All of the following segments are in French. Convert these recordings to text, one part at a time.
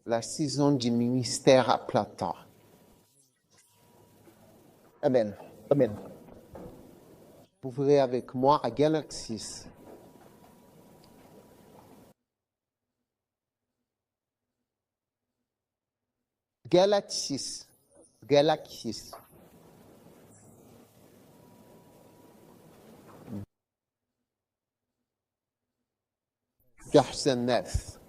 la saison du ministère à plein temps. Amen. Amen. Vous verrez avec moi à Galaxis. Galaxis. Galaxis. Verset 9.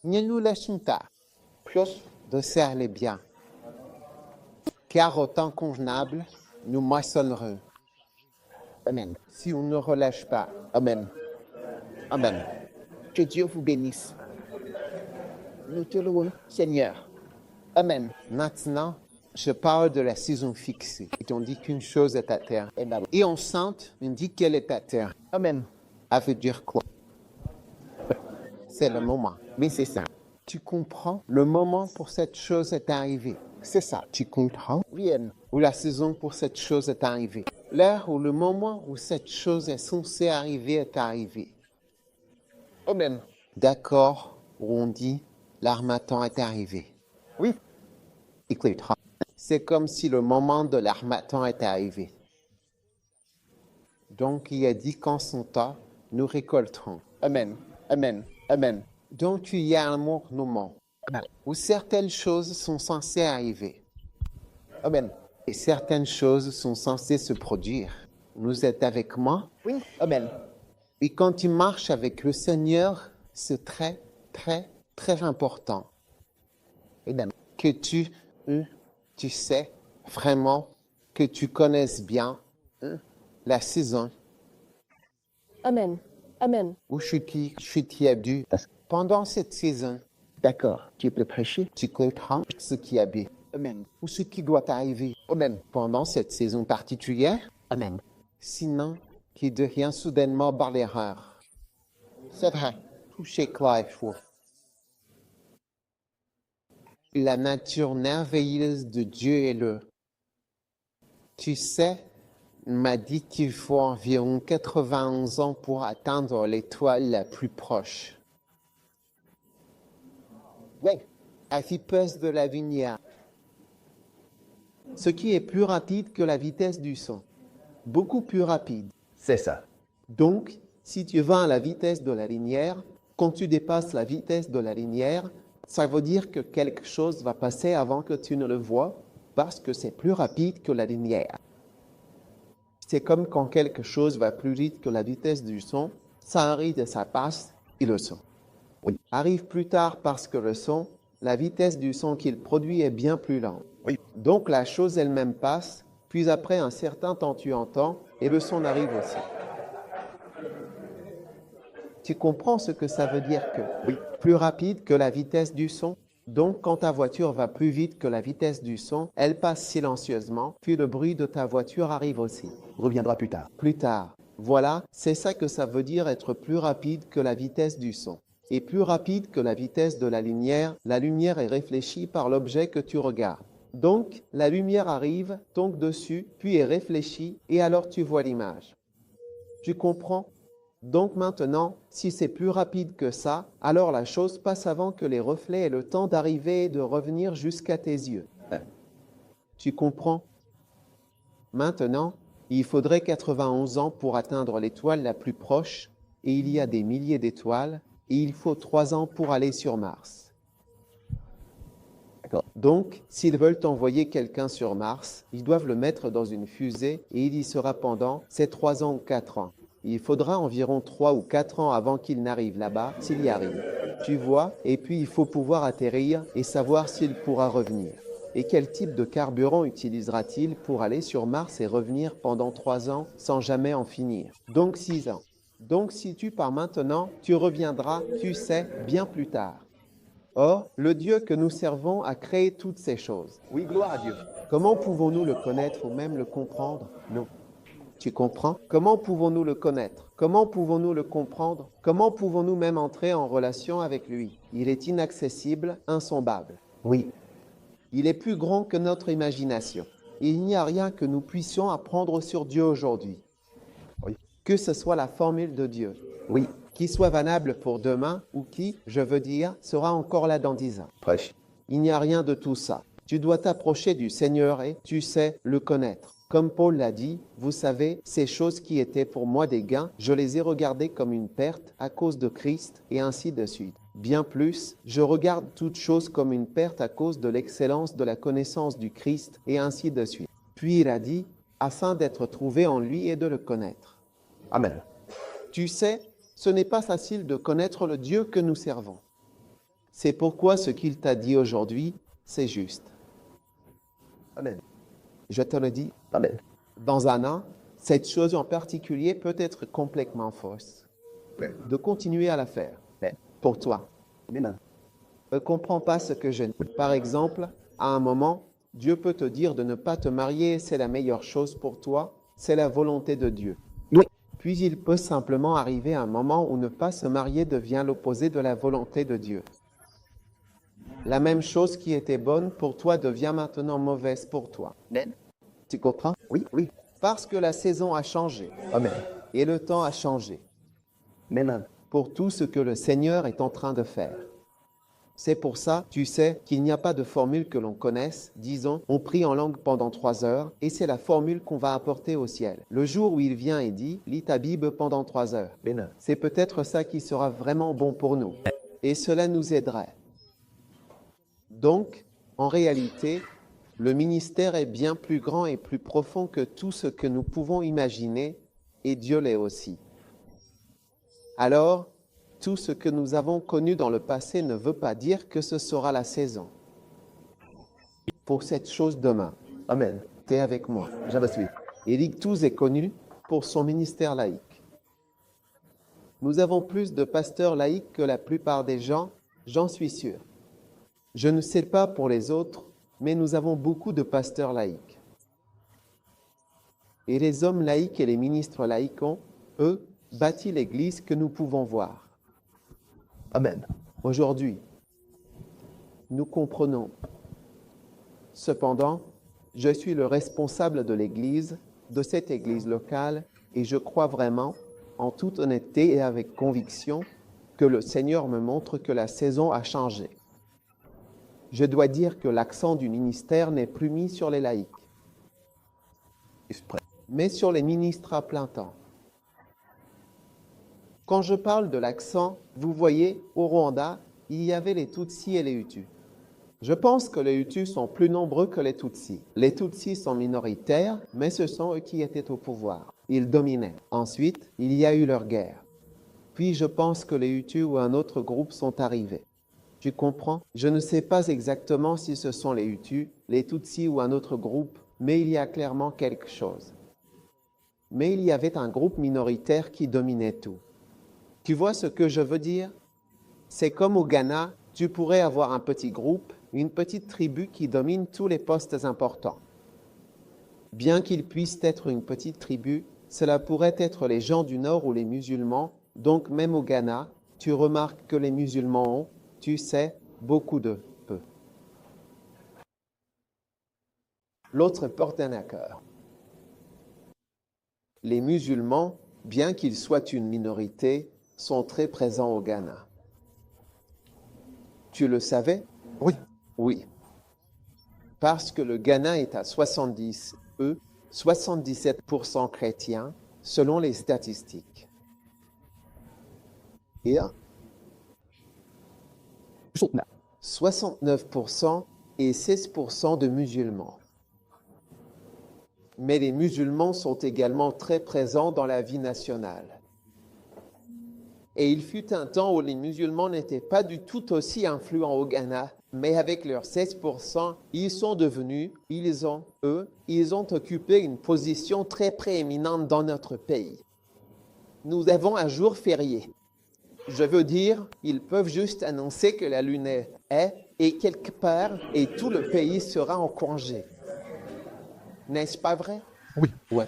Ne nous laissons pas de faire les biens, car au temps convenable, nous moissonnerons. Amen. Si on ne relâche pas. Amen. Amen. Que Dieu vous bénisse. Nous te louons, Seigneur. Amen. Maintenant, je parle de la saison fixée. Et on dit qu'une chose est à terre. Amen. Et enceinte, on dit qu'elle est à terre. Amen. Ça veut dire quoi? C'est le moment. Oui, c'est ça. Tu comprends? Le moment pour cette chose est arrivé. C'est ça. Tu comprends? Vienne. Où la saison pour cette chose est arrivée. L'heure ou le moment où cette chose est censée arriver est arrivé. Amen. D'accord, où on dit l'armatan est arrivé. Oui. Écoute, c'est comme si le moment de l'armatan est arrivé. Donc, il a dit qu'en son temps, nous récolterons. Amen. Amen. Amen. Donc, il y a un moment Amen. où certaines choses sont censées arriver. Amen. Et certaines choses sont censées se produire. Vous êtes avec moi? Oui. Amen. Et quand tu marches avec le Seigneur, c'est très, très, très important Amen. que tu sais vraiment, que tu connaisses bien la saison Amen. Amen. où je t'y ai dû. Pendant cette saison, D'accord. Tu peux prêcher? tu comprends ce qui est bien Amen. ou ce qui doit arriver Amen. pendant cette saison particulière. Amen. Sinon, qu'il devient soudainement par l'erreur. C'est vrai. Toucher Clive. La nature merveilleuse de Dieu est le. Tu sais, il m'a dit qu'il faut environ 91 ans pour atteindre l'étoile la plus proche. Oui. La vitesse de la lumière. Ce qui est plus rapide que la vitesse du son. Beaucoup plus rapide. C'est ça. Donc, si tu vas à la vitesse de la lumière, quand tu dépasses la vitesse de la lumière, ça veut dire que quelque chose va passer avant que tu ne le vois parce que c'est plus rapide que la lumière. C'est comme quand quelque chose va plus vite que la vitesse du son, ça arrive et ça passe et le son. Oui. Arrive plus tard parce que le son, la vitesse du son qu'il produit est bien plus lente. Oui. Donc la chose elle-même passe, puis après un certain temps tu entends et le son arrive aussi. Tu comprends ce que ça veut dire que Oui. plus rapide que la vitesse du son? Donc, quand ta voiture va plus vite que la vitesse du son, elle passe silencieusement, puis le bruit de ta voiture arrive aussi. Reviendra plus tard. Plus tard. Voilà, c'est ça que ça veut dire être plus rapide que la vitesse du son. Et plus rapide que la vitesse de la lumière est réfléchie par l'objet que tu regardes. Donc, la lumière arrive, tombe dessus, puis est réfléchie, et alors tu vois l'image. Tu comprends? Donc maintenant, si c'est plus rapide que ça, alors la chose passe avant que les reflets aient le temps d'arriver et de revenir jusqu'à tes yeux. Tu comprends? Maintenant, il faudrait 91 ans pour atteindre l'étoile la plus proche, et il y a des milliers d'étoiles, et il faut 3 ans pour aller sur Mars. D'accord. Donc, s'ils veulent envoyer quelqu'un sur Mars, ils doivent le mettre dans une fusée, et il y sera pendant ces 3 ans ou 4 ans. Il faudra environ 3 ou 4 ans avant qu'il n'arrive là-bas, s'il y arrive. Tu vois, et puis il faut pouvoir atterrir et savoir s'il pourra revenir. Et quel type de carburant utilisera-t-il pour aller sur Mars et revenir pendant 3 ans sans jamais en finir? Donc 6 ans. Donc si tu pars maintenant, tu reviendras, tu sais, bien plus tard. Or, le Dieu que nous servons a créé toutes ces choses. Oui, gloire à Dieu. Comment pouvons-nous le connaître ou même le comprendre? Non. Tu comprends? Comment pouvons-nous le connaître? Comment pouvons-nous le comprendre? Comment pouvons-nous même entrer en relation avec lui? Il est inaccessible, insondable. Oui. Il est plus grand que notre imagination. Il n'y a rien que nous puissions apprendre sur Dieu aujourd'hui. Oui. Que ce soit la formule de Dieu, Oui. qui soit valable pour demain ou qui, je veux dire, sera encore là dans 10 ans. Prêche. Il n'y a rien de tout ça. Tu dois t'approcher du Seigneur et, tu sais, le connaître. Comme Paul l'a dit, vous savez, ces choses qui étaient pour moi des gains, je les ai regardées comme une perte à cause de Christ et ainsi de suite. Bien plus, je regarde toutes choses comme une perte à cause de l'excellence de la connaissance du Christ et ainsi de suite. Puis il a dit, afin d'être trouvé en lui et de le connaître. Amen. Tu sais, ce n'est pas facile de connaître le Dieu que nous servons. C'est pourquoi ce qu'il t'a dit aujourd'hui, c'est juste. Amen. Je te le dis, Amen. dans un an, cette chose en particulier peut être complètement fausse. Ouais. De continuer à la faire, Ouais. pour toi. Amen. Ne comprends pas ce que je dis. Par exemple, à un moment, Dieu peut te dire de ne pas te marier, c'est la meilleure chose pour toi, c'est la volonté de Dieu. Oui. Puis il peut simplement arriver un moment où ne pas se marier devient l'opposé de la volonté de Dieu. La même chose qui était bonne pour toi devient maintenant mauvaise pour toi. Amen. Tu comprends? Oui, oui. Parce que la saison a changé Amen. et le temps a changé Amen. pour tout ce que le Seigneur est en train de faire. C'est pour ça, tu sais, qu'il n'y a pas de formule que l'on connaisse. Disons, on prie en langue pendant 3 heures et c'est la formule qu'on va apporter au ciel. Le jour où il vient et dit, lis ta Bible pendant 3 heures. Amen. C'est peut-être ça qui sera vraiment bon pour nous. Et cela nous aiderait. Donc, en réalité, le ministère est bien plus grand et plus profond que tout ce que nous pouvons imaginer, et Dieu l'est aussi. Alors, tout ce que nous avons connu dans le passé ne veut pas dire que ce sera la saison. Pour cette chose demain, Amen. tu es avec moi. Je vous suis. Éric Touze est connu pour son ministère laïque. Nous avons plus de pasteurs laïcs que la plupart des gens, j'en suis sûr. Je ne sais pas pour les autres, mais nous avons beaucoup de pasteurs laïcs. Et les hommes laïcs et les ministres laïcs ont, eux, bâti l'Église que nous pouvons voir. Amen. Aujourd'hui, nous comprenons. Cependant, je suis le responsable de l'Église, de cette Église locale, et je crois vraiment, en toute honnêteté et avec conviction, que le Seigneur me montre que la saison a changé. Je dois dire que l'accent du ministère n'est plus mis sur les laïcs, mais sur les ministres à plein temps. Quand je parle de l'accent, vous voyez, au Rwanda, il y avait les Tutsis et les Hutus. Je pense que les Hutus sont plus nombreux que les Tutsis. Les Tutsis sont minoritaires, mais ce sont eux qui étaient au pouvoir. Ils dominaient. Ensuite, il y a eu leur guerre. Puis je pense que les Hutus ou un autre groupe sont arrivés. Tu comprends? Je ne sais pas exactement si ce sont les Hutus, les Tutsis ou un autre groupe, mais il y a clairement quelque chose. Mais il y avait un groupe minoritaire qui dominait tout. Tu vois ce que je veux dire? C'est comme au Ghana, tu pourrais avoir un petit groupe, une petite tribu qui domine tous les postes importants. Bien qu'ils puissent être une petite tribu, cela pourrait être les gens du Nord ou les musulmans. Donc même au Ghana, tu remarques que les musulmans ont, tu sais, beaucoup de peu. L'autre porte un accord. Les musulmans, bien qu'ils soient une minorité, sont très présents au Ghana. Tu le savais? Oui. Oui. Parce que le Ghana est à 77% chrétien, selon les statistiques. Et 69% et 16% de musulmans. Mais les musulmans sont également très présents dans la vie nationale. Et il fut un temps où les musulmans n'étaient pas du tout aussi influents au Ghana, mais avec leurs 16%, ils ont occupé une position très prééminente dans notre pays. Nous avons un jour férié. Je veux dire, ils peuvent juste annoncer que la lune est et quelque part, et tout le pays sera en congé. N'est-ce pas vrai? Oui. Ouais.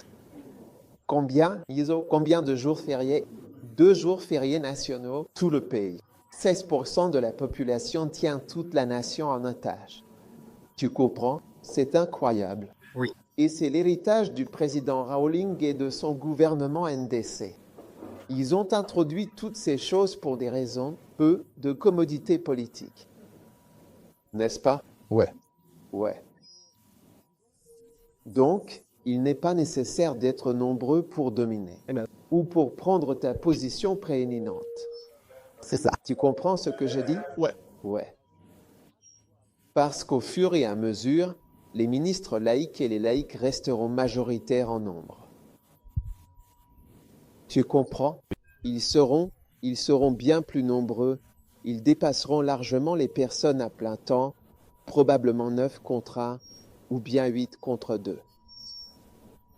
Combien de jours fériés? 2 jours fériés nationaux, tout le pays. 16% de la population tient toute la nation en otage. Tu comprends? C'est incroyable. Oui. Et c'est l'héritage du président Rawling et de son gouvernement NDC. Ils ont introduit toutes ces choses pour des raisons, peu, de commodité politique. N'est-ce pas? Ouais. Ouais. Donc, il n'est pas nécessaire d'être nombreux pour dominer Amen. ou pour prendre ta position prééminente. C'est ça. Tu comprends ce que je dis? Ouais. Ouais. Parce qu'au fur et à mesure, les ministres laïcs et les laïcs resteront majoritaires en nombre. Tu comprends? Ils seront bien plus nombreux. Ils dépasseront largement les personnes à plein temps, probablement 9 contre 1 ou bien 8 contre 2.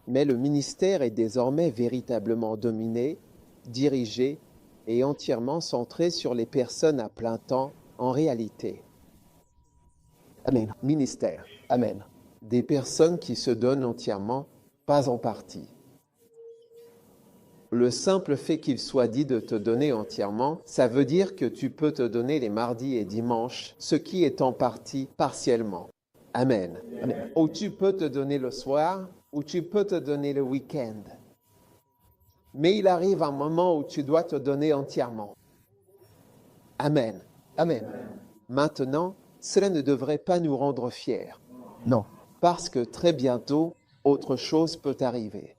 Mais le ministère est désormais véritablement dominé, dirigé et entièrement centré sur les personnes à plein temps en réalité. Amen. Ministère. Amen. Des personnes qui se donnent entièrement, pas en partie. Le simple fait qu'il soit dit de te donner entièrement, ça veut dire que tu peux te donner les mardis et dimanches, ce qui est en partie partiellement. Amen. Amen. Ou tu peux te donner le soir, ou tu peux te donner le week-end. Mais il arrive un moment où tu dois te donner entièrement. Amen. Amen. Maintenant, cela ne devrait pas nous rendre fiers, Non. parce que très bientôt, autre chose peut arriver.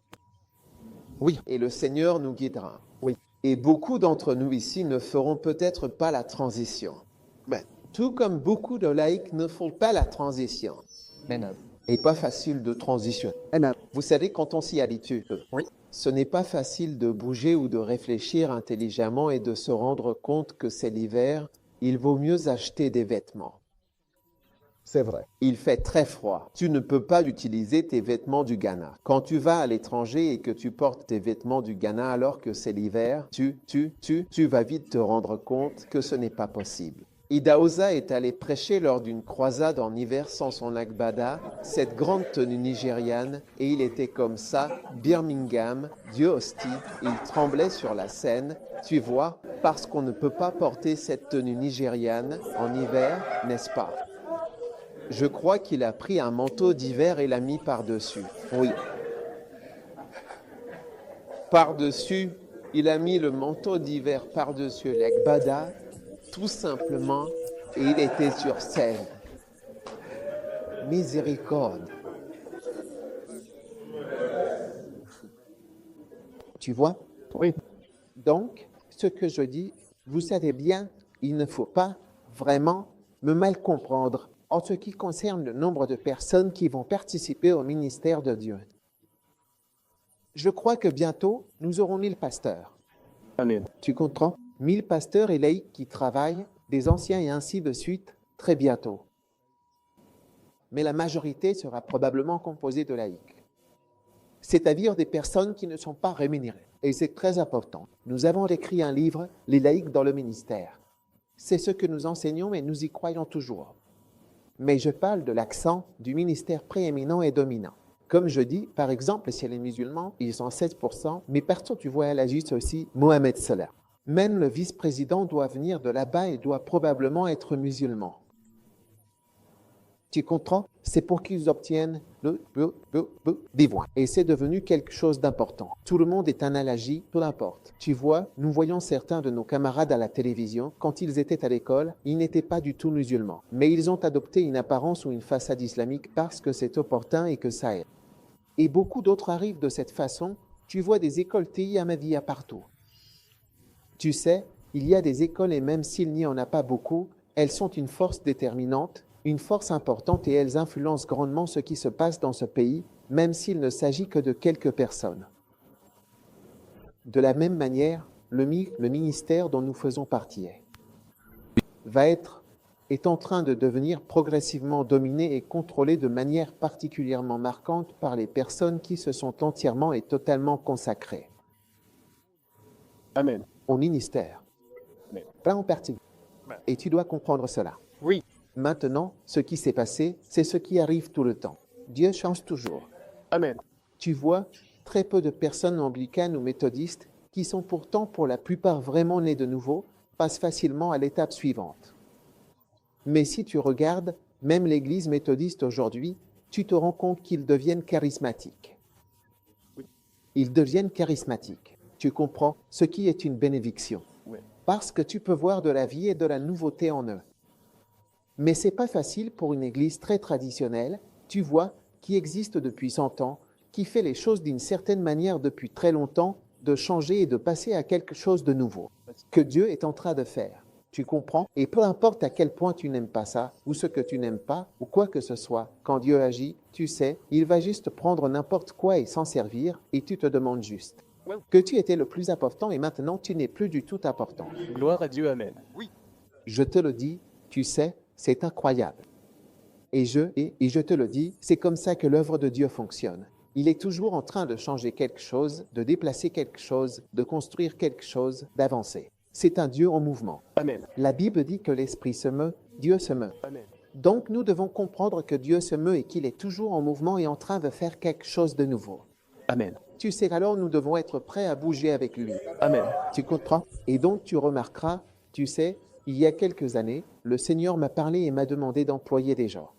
Oui. Et le Seigneur nous guidera. Oui. Et beaucoup d'entre nous ici ne feront peut-être pas la transition. Ben. Tout comme beaucoup de laïcs ne font pas la transition. Amen. Et pas facile de transitionner. Amen. Vous savez, quand on s'y habitue, Oui. ce n'est pas facile de bouger ou de réfléchir intelligemment et de se rendre compte que c'est l'hiver, il vaut mieux acheter des vêtements. C'est vrai. Il fait très froid. Tu ne peux pas utiliser tes vêtements du Ghana. Quand tu vas à l'étranger et que tu portes tes vêtements du Ghana alors que c'est l'hiver, tu vas vite te rendre compte que ce n'est pas possible. Idahosa est allé prêcher lors d'une croisade en hiver sans son agbada, cette grande tenue nigériane, et il était comme ça, Birmingham, Dieu hostie, il tremblait sur la scène, tu vois, parce qu'on ne peut pas porter cette tenue nigériane en hiver, n'est-ce pas? Je crois qu'il a pris un manteau d'hiver et l'a mis par-dessus. Oui. Par-dessus, il a mis le manteau d'hiver par-dessus l'agbada, tout simplement, et il était sur scène. Miséricorde. Tu vois? Oui. Donc, ce que je dis, vous savez bien, il ne faut pas vraiment me mal comprendre en ce qui concerne le nombre de personnes qui vont participer au ministère de Dieu. Je crois que bientôt, nous aurons 1000 pasteurs. Amen. Tu comprends? 1000 pasteurs et laïcs qui travaillent, des anciens et ainsi de suite, très bientôt. Mais la majorité sera probablement composée de laïcs. C'est-à-dire des personnes qui ne sont pas rémunérées. Et c'est très important. Nous avons écrit un livre, Les laïcs dans le ministère. C'est ce que nous enseignons et nous y croyons toujours. Mais je parle de l'accent du ministère prééminent et dominant. Comme je dis, par exemple, chez les musulmans, ils sont 7%, mais partout tu vois à la juste aussi Mohamed Salah. Même le vice-président doit venir de là-bas et doit probablement être musulman. Tu comprends? C'est pour qu'ils obtiennent le divoin. Et c'est devenu quelque chose d'important. Tout le monde est un alagi, peu importe. Tu vois, nous voyons certains de nos camarades à la télévision, quand ils étaient à l'école, ils n'étaient pas du tout musulmans. Mais ils ont adopté une apparence ou une façade islamique parce que c'est opportun et que ça aide. Et beaucoup d'autres arrivent de cette façon. Tu vois des écoles TI Ahmadiyya partout. Tu sais, il y a des écoles et même s'il n'y en a pas beaucoup, elles sont une force déterminante, une force importante et elles influencent grandement ce qui se passe dans ce pays, même s'il ne s'agit que de quelques personnes. De la même manière, le ministère dont nous faisons partie est en train de devenir progressivement dominé et contrôlé de manière particulièrement marquante par les personnes qui se sont entièrement et totalement consacrées. Amen. Au ministère. Amen. Pas en particulier. Amen. Et tu dois comprendre cela. Oui. Maintenant, ce qui s'est passé, c'est ce qui arrive tout le temps. Dieu change toujours. Amen. Tu vois, très peu de personnes anglicanes ou méthodistes, qui sont pourtant pour la plupart vraiment nées de nouveau, passent facilement à l'étape suivante. Mais si tu regardes, même l'Église méthodiste aujourd'hui, tu te rends compte qu'ils deviennent charismatiques. Ils deviennent charismatiques. Tu comprends? Ce qui est une bénédiction. Oui. Parce que tu peux voir de la vie et de la nouveauté en eux. Mais c'est pas facile pour une église très traditionnelle, tu vois, qui existe depuis 100 ans, qui fait les choses d'une certaine manière depuis très longtemps, de changer et de passer à quelque chose de nouveau, que Dieu est en train de faire. Tu comprends? Et peu importe à quel point tu n'aimes pas ça, ou ce que tu n'aimes pas, ou quoi que ce soit, quand Dieu agit, tu sais, il va juste prendre n'importe quoi et s'en servir, et tu te demandes juste que tu étais le plus important et maintenant tu n'es plus du tout important. Gloire à Dieu, Amen. Je te le dis, tu sais, c'est incroyable. Et je te le dis, c'est comme ça que l'œuvre de Dieu fonctionne. Il est toujours en train de changer quelque chose, de déplacer quelque chose, de construire quelque chose, d'avancer. C'est un Dieu en mouvement. Amen. La Bible dit que l'Esprit se meut, Dieu se meut. Amen. Donc nous devons comprendre que Dieu se meut et qu'il est toujours en mouvement et en train de faire quelque chose de nouveau. Amen. Tu sais, alors nous devons être prêts à bouger avec lui. Amen. Tu comprends? Et donc tu remarqueras, tu sais, il y a quelques années, le Seigneur m'a parlé et m'a demandé d'employer des gens.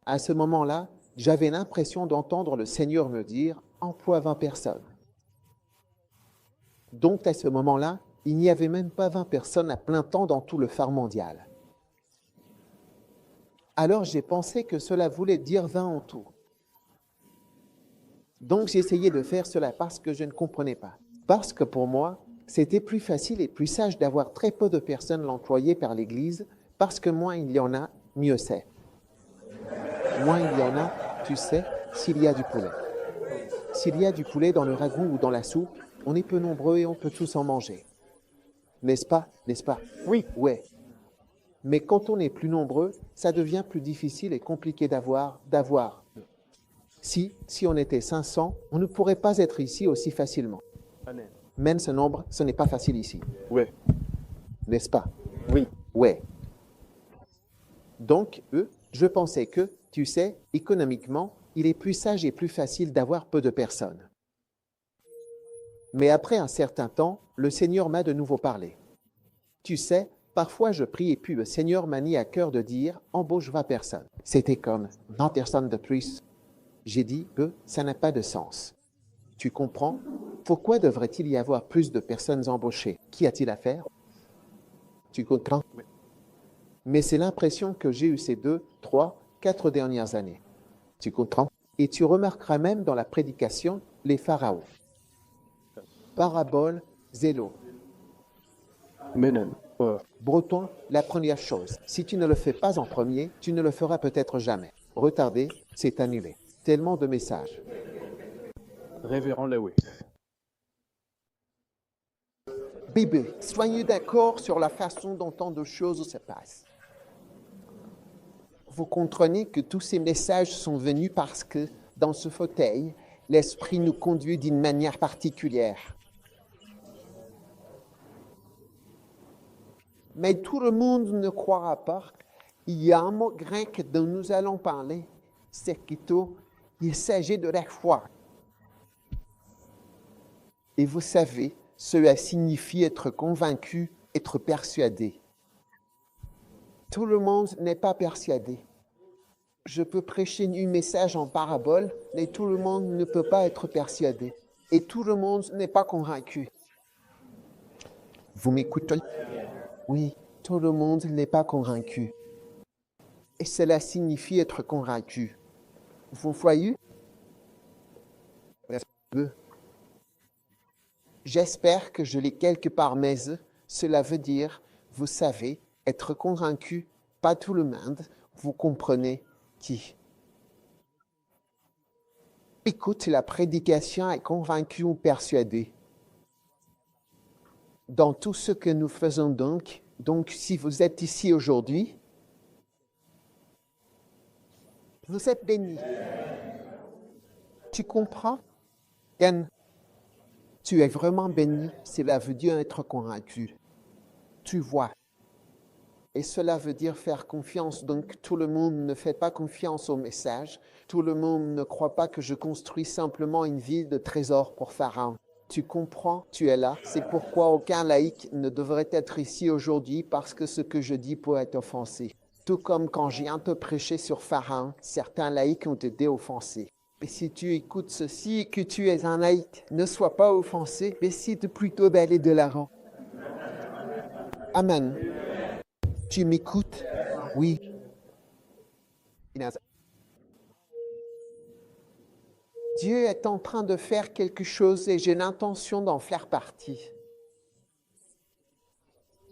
À ce moment-là, j'avais l'impression d'entendre le Seigneur me dire « emploie 20 personnes ». Donc à ce moment-là, il n'y avait même pas 20 personnes à plein temps dans tout le phare mondial. Alors j'ai pensé que cela voulait dire 20 en tout. Donc j'ai essayé de faire cela parce que je ne comprenais pas. Parce que pour moi, c'était plus facile et plus sage d'avoir très peu de personnes employées par l'Église, parce que moins il y en a, mieux c'est. Moins il y en a, tu sais, s'il y a du poulet. S'il y a du poulet dans le ragoût ou dans la soupe, on est peu nombreux et on peut tous en manger. N'est-ce pas? N'est-ce pas? Oui. Ouais. Mais quand on est plus nombreux, ça devient plus difficile et compliqué d'avoir. Si on était 500, on ne pourrait pas être ici aussi facilement. Amen. Même ce nombre, ce n'est pas facile ici. Ouais. N'est-ce pas? Oui. Ouais. Donc, je pensais que, tu sais, économiquement, il est plus sage et plus facile d'avoir peu de personnes. Mais après un certain temps, le Seigneur m'a de nouveau parlé. Tu sais, parfois je prie et puis le Seigneur m'a mis à cœur de dire « embauche 20 personnes ». C'était comme « 20 personnes de plus ». J'ai dit que ça n'a pas de sens. Tu comprends? Pourquoi devrait-il y avoir plus de personnes embauchées? Qu'y a-t-il à faire? Tu comprends? Oui. Mais c'est l'impression que j'ai eue ces 2, 3, 4 dernières années. Tu comprends? Et tu remarqueras même dans la prédication les pharaons. Parabole, zélo. Amen. Breton, la première chose. Si tu ne le fais pas en premier, tu ne le feras peut-être jamais. Retardé, c'est annulé. Tellement de messages. Révérend Lewis. Bébé, soyez d'accord sur la façon dont tant de choses se passent. Vous comprenez que tous ces messages sont venus parce que, dans ce fauteuil, l'Esprit nous conduit d'une manière particulière. Mais tout le monde ne croira pas. Il y a un mot grec dont nous allons parler, c'est plutôt, il s'agit de la foi. Et vous savez, cela signifie être convaincu, être persuadé. Tout le monde n'est pas persuadé. Je peux prêcher un message en parabole, mais tout le monde ne peut pas être persuadé. Et tout le monde n'est pas convaincu. Vous m'écoutez? Oui, tout le monde n'est pas convaincu. Et cela signifie être convaincu. Vous voyez? J'espère que je l'ai quelque part, mais cela veut dire, vous savez, être convaincu, pas tout le monde, vous comprenez qui. Écoute la prédication est convaincu ou persuadé. Dans tout ce que nous faisons donc si vous êtes ici aujourd'hui, vous êtes bénis. Tu comprends? Ken, tu es vraiment béni, cela veut dire être convaincu. Tu vois. Et cela veut dire faire confiance. Donc tout le monde ne fait pas confiance au message. Tout le monde ne croit pas que je construis simplement une ville de trésors pour Pharaon. Tu comprends? Tu es là. C'est pourquoi aucun laïc ne devrait être ici aujourd'hui parce que ce que je dis peut être offensé. Tout comme quand j'ai un peu prêché sur Pharaon, certains laïcs ont été offensés. Mais si tu écoutes ceci et que tu es un laïc, ne sois pas offensé, décide plutôt d'aller de l'avant. Amen. Tu m'écoutes? Oui. Dieu est en train de faire quelque chose et j'ai l'intention d'en faire partie.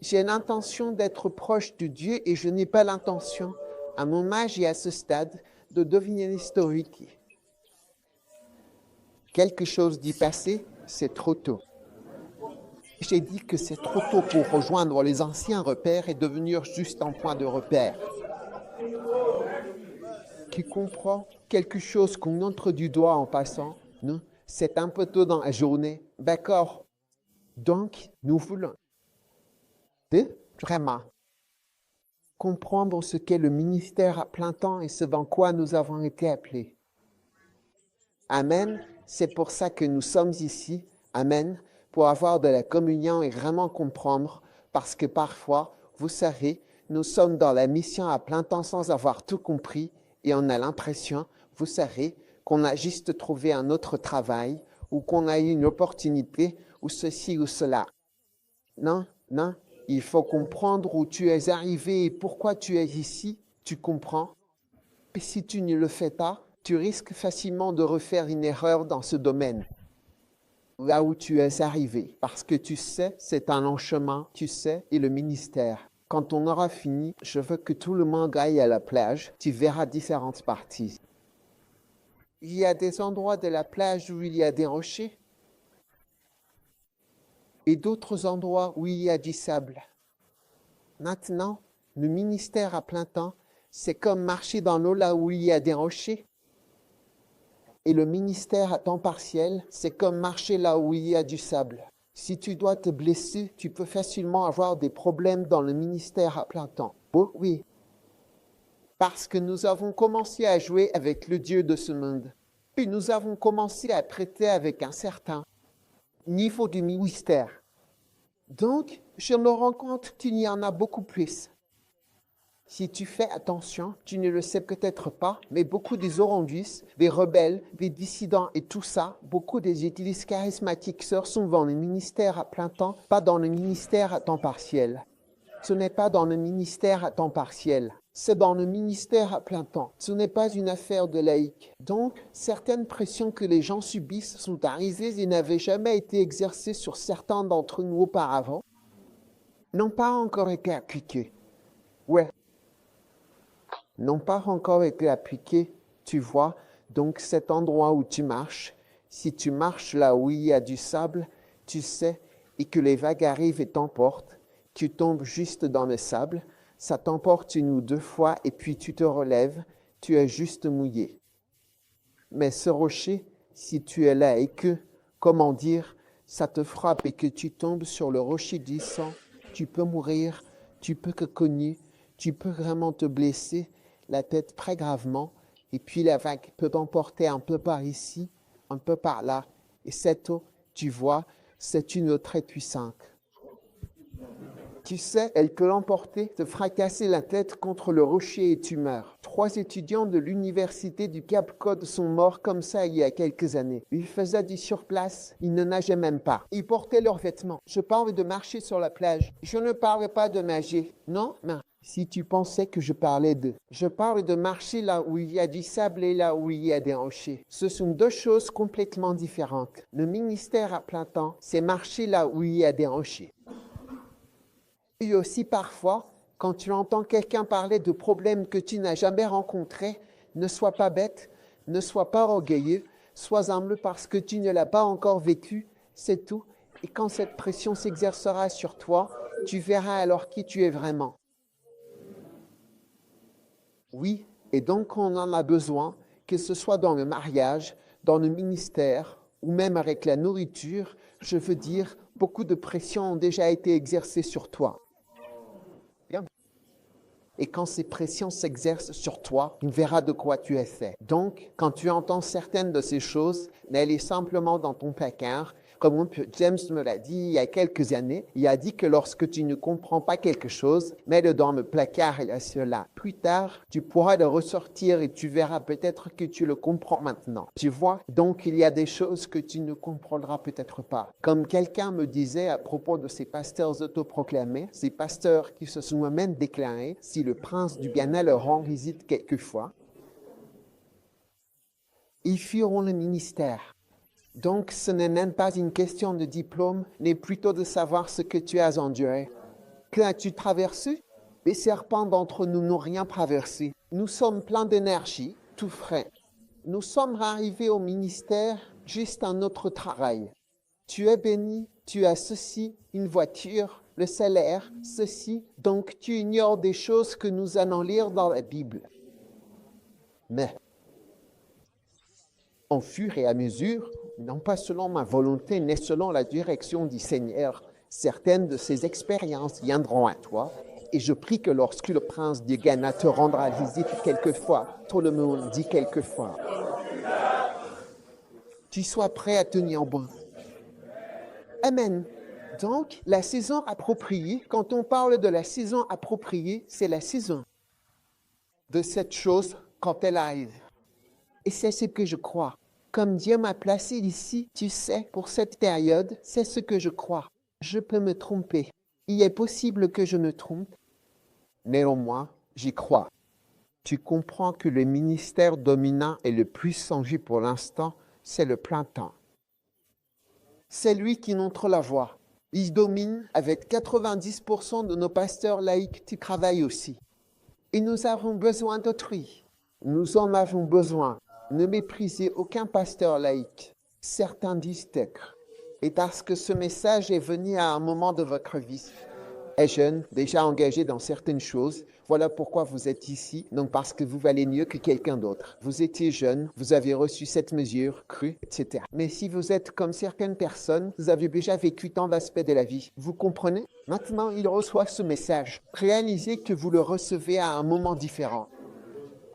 J'ai l'intention d'être proche de Dieu et je n'ai pas l'intention, à mon âge et à ce stade, de devenir historique. Quelque chose d'y passer, c'est trop tôt. J'ai dit que c'est trop tôt pour rejoindre les anciens repères et devenir juste un point de repère. Qui comprend quelque chose qu'on entre du doigt en passant, non? C'est un peu tôt dans la journée. D'accord. Donc, nous voulons vraiment comprendre ce qu'est le ministère à plein temps et ce dans quoi nous avons été appelés. Amen. C'est pour ça que nous sommes ici. Amen. Pour avoir de la communion et vraiment comprendre, parce que parfois, vous savez, nous sommes dans la mission à plein temps sans avoir tout compris et on a l'impression, vous savez, qu'on a juste trouvé un autre travail ou qu'on a eu une opportunité ou ceci ou cela. Non, non, il faut comprendre où tu es arrivé et pourquoi tu es ici, tu comprends. Et si tu ne le fais pas, tu risques facilement de refaire une erreur dans ce domaine. Là où tu es arrivé, parce que tu sais, c'est un long chemin, tu sais, et le ministère. Quand on aura fini, je veux que tout le monde aille à la plage, tu verras différentes parties. Il y a des endroits de la plage où il y a des rochers et d'autres endroits où il y a du sable. Maintenant, le ministère à plein temps, c'est comme marcher dans l'eau là où il y a des rochers. Et le ministère à temps partiel, c'est comme marcher là où il y a du sable. Si tu dois te blesser, tu peux facilement avoir des problèmes dans le ministère à plein temps. Oh, oui. Parce que nous avons commencé à jouer avec le Dieu de ce monde. Puis nous avons commencé à traiter avec un certain niveau du ministère. Donc, je me rends compte qu'il y en a beaucoup plus. Si tu fais attention, tu ne le sais peut-être pas, mais beaucoup des orangis, des rebelles, des dissidents et tout ça, beaucoup des églises charismatiques sœurs sont dans le ministère à plein temps, pas dans le ministère à temps partiel. Ce n'est pas dans le ministère à temps partiel, c'est dans le ministère à plein temps. Ce n'est pas une affaire de laïcs. Donc, certaines pressions que les gens subissent sont arrivées et n'avaient jamais été exercées sur certains d'entre nous auparavant, n'ont pas encore été appliquées. Ouais. N'ont pas encore été appliqués, tu vois. Donc cet endroit où tu marches, si tu marches là où il y a du sable, tu sais, et que les vagues arrivent et t'emportent, tu tombes juste dans le sable, ça t'emporte une ou deux fois et puis tu te relèves, tu es juste mouillé. Mais ce rocher, si tu es là et que, comment dire, ça te frappe et que tu tombes sur le rocher du sang, tu peux mourir, tu peux te cogner, tu peux vraiment te blesser, la tête très gravement, et puis la vague peut t'emporter un peu par ici, un peu par là. Et cette eau, tu vois, c'est une eau très puissante. Tu sais, elle peut l'emporter, te fracasser la tête contre le rocher et tu meurs. 3 étudiants de l'université du Cap Cod sont morts comme ça il y a quelques années. Ils faisaient du surplace, ils ne nageaient même pas. Ils portaient leurs vêtements. Je parle de marcher sur la plage. Je ne parle pas de nager. Non, non. Si tu pensais que je parlais de... Je parle de marcher là où il y a du sable et là où il y a des rochers. Ce sont 2 choses complètement différentes. Le ministère à plein temps, c'est marcher là où il y a des rochers. Et aussi parfois, quand tu entends quelqu'un parler de problèmes que tu n'as jamais rencontrés, ne sois pas bête, ne sois pas orgueilleux, sois humble parce que tu ne l'as pas encore vécu, c'est tout. Et quand cette pression s'exercera sur toi, tu verras alors qui tu es vraiment. Oui, et donc on en a besoin, que ce soit dans le mariage, dans le ministère, ou même avec la nourriture, je veux dire, beaucoup de pressions ont déjà été exercées sur toi. Et quand ces pressions s'exercent sur toi, tu verras de quoi tu es fait. Donc, quand tu entends certaines de ces choses, mets-les simplement dans ton placard Comme James me l'a dit il y a quelques années, il a dit que lorsque tu ne comprends pas quelque chose, mets-le dans le placard et laisse-le. Plus tard, tu pourras le ressortir et tu verras peut-être que tu le comprends maintenant. Tu vois, donc il y a des choses que tu ne comprendras peut-être pas. Comme quelqu'un me disait à propos de ces pasteurs autoproclamés, ces pasteurs qui se sont même déclarés, si le prince du bien-être leur rend visite quelquefois, ils fuiront le ministère. Donc, ce n'est même pas une question de diplôme, mais plutôt de savoir ce que tu as enduré. Que as-tu traversé? Les serpents d'entre nous n'ont rien traversé. Nous sommes pleins d'énergie, tout frais. Nous sommes arrivés au ministère juste un autre travail. Tu es béni, tu as ceci, une voiture, le salaire, ceci. Donc, tu ignores des choses que nous allons lire dans la Bible. Mais, au fur et à mesure, non pas selon ma volonté, mais selon la direction du Seigneur, certaines de ces expériences viendront à toi. Et je prie que lorsque le prince du Ghana te rendra visite quelquefois, tout le monde dit quelquefois, tu sois prêt à tenir bon. Amen. Donc, la saison appropriée, quand on parle de la saison appropriée, c'est la saison de cette chose quand elle arrive. Et c'est ce que je crois. Comme Dieu m'a placé ici, tu sais, pour cette période, c'est ce que je crois. Je peux me tromper. Il est possible que je me trompe. Néanmoins, j'y crois. Tu comprends que le ministère dominant et le plus en vue pour l'instant, c'est le plein temps. C'est lui qui montre la voie. Il domine avec 90% de nos pasteurs laïcs qui travaillent aussi. Et nous avons besoin d'autrui. Nous en avons besoin. Ne méprisez aucun pasteur laïque. Certains disent être. Et parce que ce message est venu à un moment de votre vie, est jeune, déjà engagé dans certaines choses, voilà pourquoi vous êtes ici, donc parce que vous valez mieux que quelqu'un d'autre. Vous étiez jeune, vous avez reçu cette mesure, cru, etc. Mais si vous êtes comme certaines personnes, vous avez déjà vécu tant d'aspects de la vie. Vous comprenez? Maintenant, il reçoit ce message. Réalisez que vous le recevez à un moment différent.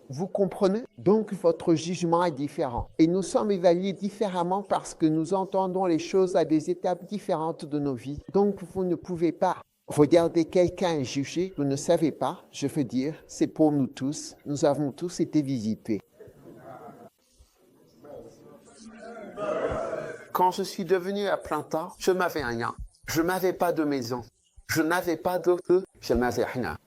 Vous comprenez? Donc, votre jugement est différent. Et nous sommes évalués différemment parce que nous entendons les choses à des étapes différentes de nos vies. Donc, vous ne pouvez pas regarder quelqu'un et juger. Vous ne savez pas, je veux dire, c'est pour nous tous. Nous avons tous été visités. Quand je suis devenu à plein temps, je n'avais rien. Je n'avais pas de maison. Je n'avais pas d'autre. Je n'avais rien.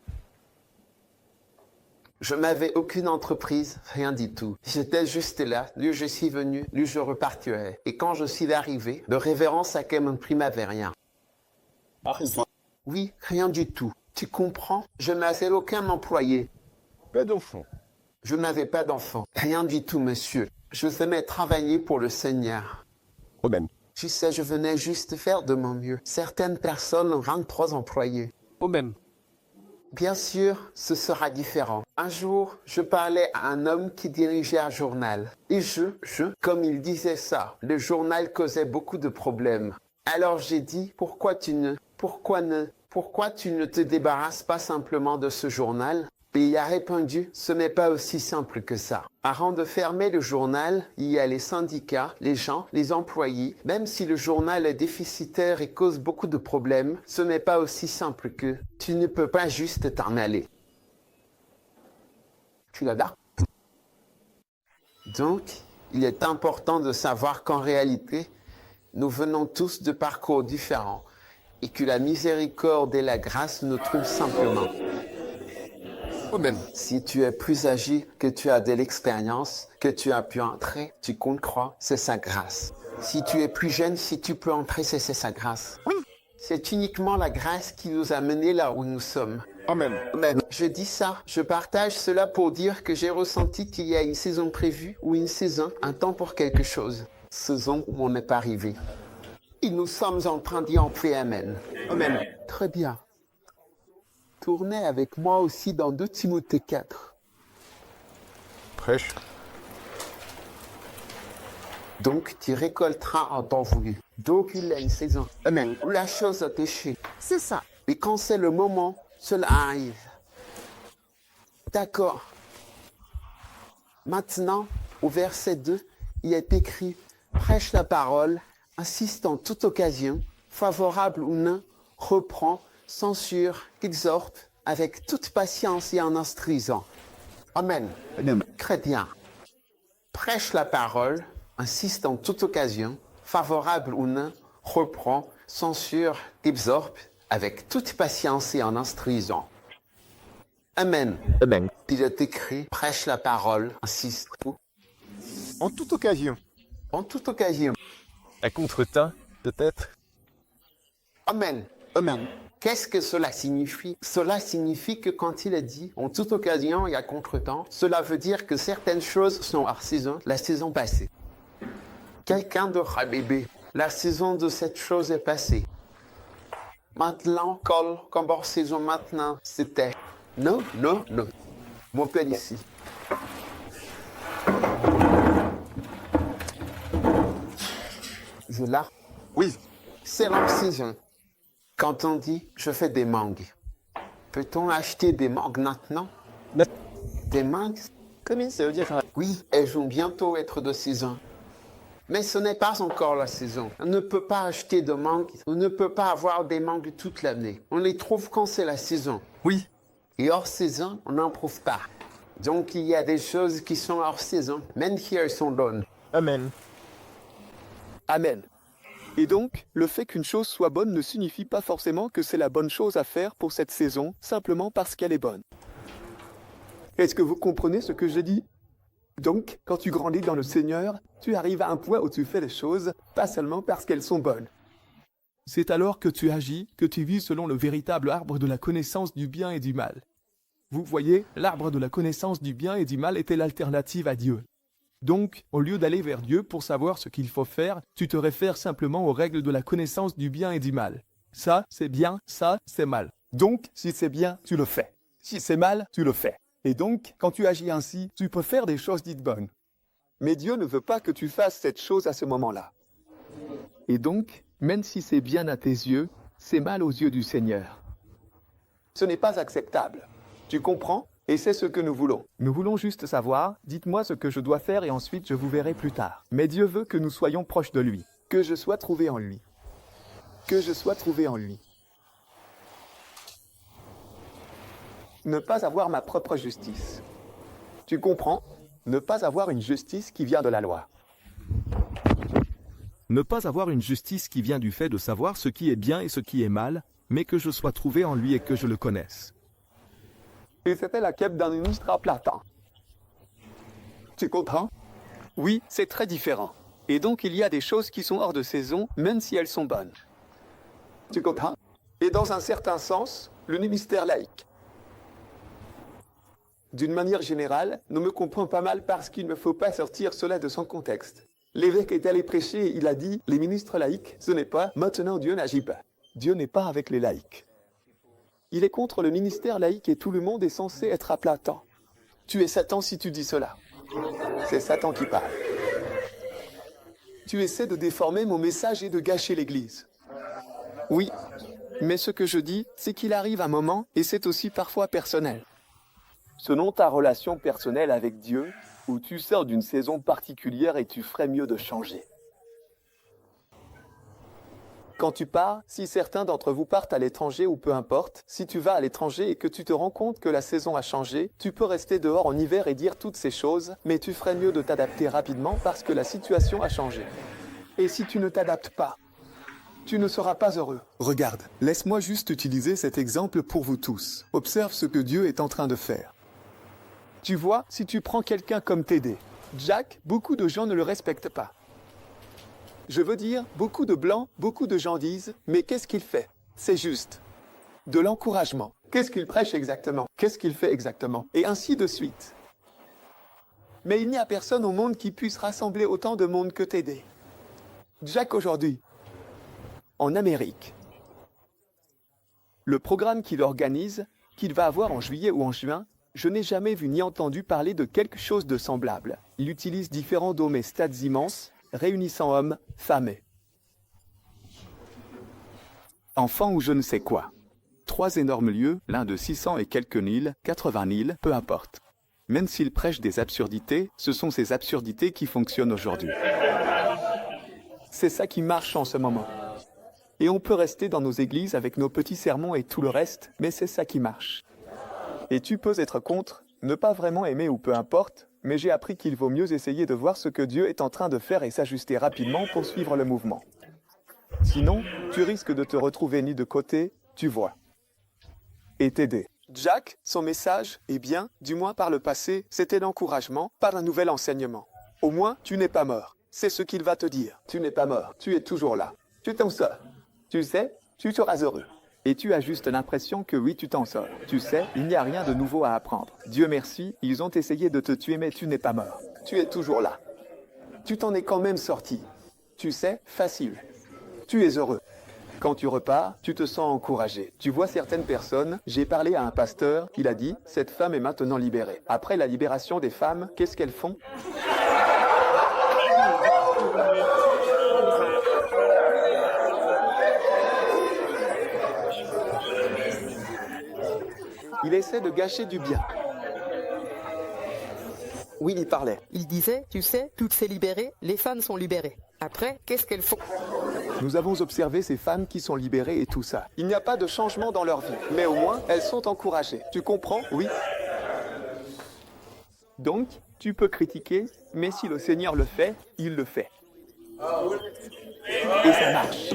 Je n'avais aucune entreprise, rien du tout. J'étais juste là, lui je suis venu, lui je repartirai. Et quand je suis arrivé, le révérend Sakemempri m'avait rien. Oui, rien du tout. Tu comprends? Je n'avais aucun employé. Pas d'enfant. Je n'avais pas d'enfant. Rien du tout, monsieur. Je venais travailler pour le Seigneur. Amen. Tu sais, je venais juste faire de mon mieux. Certaines personnes ont 23 employés. Amen. Bien sûr, ce sera différent. Un jour, je parlais à un homme qui dirigeait un journal. Et comme il disait ça, le journal causait beaucoup de problèmes. Alors j'ai dit, pourquoi tu ne te débarrasses pas simplement de ce journal? Et il a répondu, ce n'est pas aussi simple que ça. Avant de fermer le journal, il y a les syndicats, les gens, les employés. Même si le journal est déficitaire et cause beaucoup de problèmes, ce n'est pas aussi simple que tu ne peux pas juste t'en aller. Tu l'as là? Donc, il est important de savoir qu'en réalité, nous venons tous de parcours différents et que la miséricorde et la grâce nous trouvent simplement. Amen. Si tu es plus âgé, que tu as de l'expérience, que tu as pu entrer, tu comptes croire, c'est sa grâce. Si tu es plus jeune, si tu peux entrer, c'est sa grâce. Oui. C'est uniquement la grâce qui nous a menés là où nous sommes. Amen. Amen. Je dis ça, je partage cela pour dire que j'ai ressenti qu'il y a une saison prévue ou une saison, un temps pour quelque chose. Saison où on n'est pas arrivé. Et nous sommes en train d'y entrer. Amen. Amen. Très bien. Tournez avec moi aussi dans 2 Timothée 4. Prêche. Donc, tu récolteras en temps voulu. Donc, il y a une saison. Amen. Où la chose a péché. C'est ça. Et quand c'est le moment, cela arrive. D'accord. Maintenant, au verset 2, il est écrit « Prêche la parole, insiste en toute occasion, favorable ou non, reprend, censure, exhorte, avec toute patience et en instruisant. Amen. Chrétien, prêche la parole, insiste en toute occasion, favorable ou non, reprend, censure, exhorte, avec toute patience et en instruisant. Amen. Amen. Il est écrit, prêche la parole, insiste En toute occasion. en toute occasion. À contretemps, peut-être. Amen. Amen. Qu'est-ce que cela signifie? Cela signifie que quand il est dit en toute occasion et à contretemps, cela veut dire que certaines choses sont hors saison, la saison passée. Quelqu'un dira bébé, la saison de cette chose est passée. Maintenant, comme hors saison maintenant, c'était. Non, non, non. Mon père ici. Je l'ai. Oui. C'est hors saison. Quand on dit je fais des mangues, peut-on acheter des mangues maintenant? Des mangues? Oui, elles vont bientôt être de saison. Mais ce n'est pas encore la saison. On ne peut pas acheter de mangues, on ne peut pas avoir des mangues toute l'année. On les trouve quand c'est la saison. Oui. Et hors saison, on n'en trouve pas. Donc il y a des choses qui sont hors saison, même si elles sont bonnes. Amen. Amen. Et donc, le fait qu'une chose soit bonne ne signifie pas forcément que c'est la bonne chose à faire pour cette saison, simplement parce qu'elle est bonne. Est-ce que vous comprenez ce que j'ai dit? Donc, quand tu grandis dans le Seigneur, tu arrives à un point où tu fais les choses, pas seulement parce qu'elles sont bonnes. C'est alors que tu agis, que tu vis selon le véritable arbre de la connaissance du bien et du mal. Vous voyez, l'arbre de la connaissance du bien et du mal était l'alternative à Dieu. Donc, au lieu d'aller vers Dieu pour savoir ce qu'il faut faire, tu te réfères simplement aux règles de la connaissance du bien et du mal. Ça, c'est bien, ça, c'est mal. Donc, si c'est bien, tu le fais. Si c'est mal, tu le fais. Et donc, quand tu agis ainsi, tu peux faire des choses dites bonnes. Mais Dieu ne veut pas que tu fasses cette chose à ce moment-là. Et donc, même si c'est bien à tes yeux, c'est mal aux yeux du Seigneur. Ce n'est pas acceptable. Tu comprends? Et c'est ce que nous voulons. Nous voulons juste savoir, dites-moi ce que je dois faire et ensuite je vous verrai plus tard. Mais Dieu veut que nous soyons proches de lui, que je sois trouvé en lui. Que je sois trouvé en lui. Ne pas avoir ma propre justice. Tu comprends? Ne pas avoir une justice qui vient de la loi. Ne pas avoir une justice qui vient du fait de savoir ce qui est bien et ce qui est mal, mais que je sois trouvé en lui et que je le connaisse. Et c'était la quête d'un ministre à Platon. Tu comprends? Oui, c'est très différent. Et donc il y a des choses qui sont hors de saison, même si elles sont bonnes. Tu comprends? Et dans un certain sens, le ministère laïque. D'une manière générale, nous me comprenons pas mal parce qu'il ne faut pas sortir cela de son contexte. L'évêque est allé prêcher et il a dit, les ministres laïcs, ce n'est pas, maintenant Dieu n'agit pas. Dieu n'est pas avec les laïcs. Il est contre le ministère laïque et tout le monde est censé être à plein temps. Tu es Satan si tu dis cela. C'est Satan qui parle. Tu essaies de déformer mon message et de gâcher l'Église. Oui, mais ce que je dis, c'est qu'il arrive un moment, et c'est aussi parfois personnel. Selon ta relation personnelle avec Dieu, où tu sors d'une saison particulière et tu ferais mieux de changer. Quand tu pars, si certains d'entre vous partent à l'étranger ou peu importe, si tu vas à l'étranger et que tu te rends compte que la saison a changé, tu peux rester dehors en hiver et dire toutes ces choses, mais tu ferais mieux de t'adapter rapidement parce que la situation a changé. Et si tu ne t'adaptes pas, tu ne seras pas heureux. Regarde, laisse-moi juste utiliser cet exemple pour vous tous. Observe ce que Dieu est en train de faire. Tu vois, si tu prends quelqu'un comme Tédé, Jack, beaucoup de gens ne le respectent pas. Je veux dire, beaucoup de blancs, beaucoup de gens disent, mais qu'est-ce qu'il fait? C'est juste. De l'encouragement. Qu'est-ce qu'il prêche exactement? Qu'est-ce qu'il fait exactement? Et ainsi de suite. Mais il n'y a personne au monde qui puisse rassembler autant de monde que Tédé. Jack aujourd'hui, en Amérique. Le programme qu'il organise, qu'il va avoir en juillet ou en juin, je n'ai jamais vu ni entendu parler de quelque chose de semblable. Il utilise différents dômes et stades immenses, réunissant hommes, femmes et enfants ou je ne sais quoi. 3 énormes lieux, l'un de 600 et quelques 000, 80 000, peu importe. Même s'il prêche des absurdités, ce sont ces absurdités qui fonctionnent aujourd'hui. C'est ça qui marche en ce moment. Et on peut rester dans nos églises avec nos petits sermons et tout le reste, mais c'est ça qui marche. Et tu peux être contre, ne pas vraiment aimer ou peu importe, mais j'ai appris qu'il vaut mieux essayer de voir ce que Dieu est en train de faire et s'ajuster rapidement pour suivre le mouvement. Sinon, tu risques de te retrouver mis de côté, tu vois. Et t'aider. Jack, son message, eh bien, du moins par le passé, c'était l'encouragement par un nouvel enseignement. Au moins, tu n'es pas mort. C'est ce qu'il va te dire. Tu n'es pas mort, tu es toujours là. Tu t'en sors. Tu sais, tu seras heureux. Et tu as juste l'impression que oui, tu t'en sors. Tu sais, il n'y a rien de nouveau à apprendre. Dieu merci, ils ont essayé de te tuer, mais tu n'es pas mort. Tu es toujours là. Tu t'en es quand même sorti. Tu sais, facile. Tu es heureux. Quand tu repars, tu te sens encouragé. Tu vois certaines personnes, j'ai parlé à un pasteur, il a dit, cette femme est maintenant libérée. Après la libération des femmes, qu'est-ce qu'elles font ? Il essaie de gâcher du bien. Oui, il parlait. Il disait, tu sais, toutes ces libérées, les femmes sont libérées. Après, qu'est-ce qu'elles font ? Nous avons observé ces femmes qui sont libérées et tout ça. Il n'y a pas de changement dans leur vie, mais au moins, elles sont encouragées. Tu comprends ? Oui. Donc, tu peux critiquer, mais si le Seigneur le fait, il le fait. Et ça marche.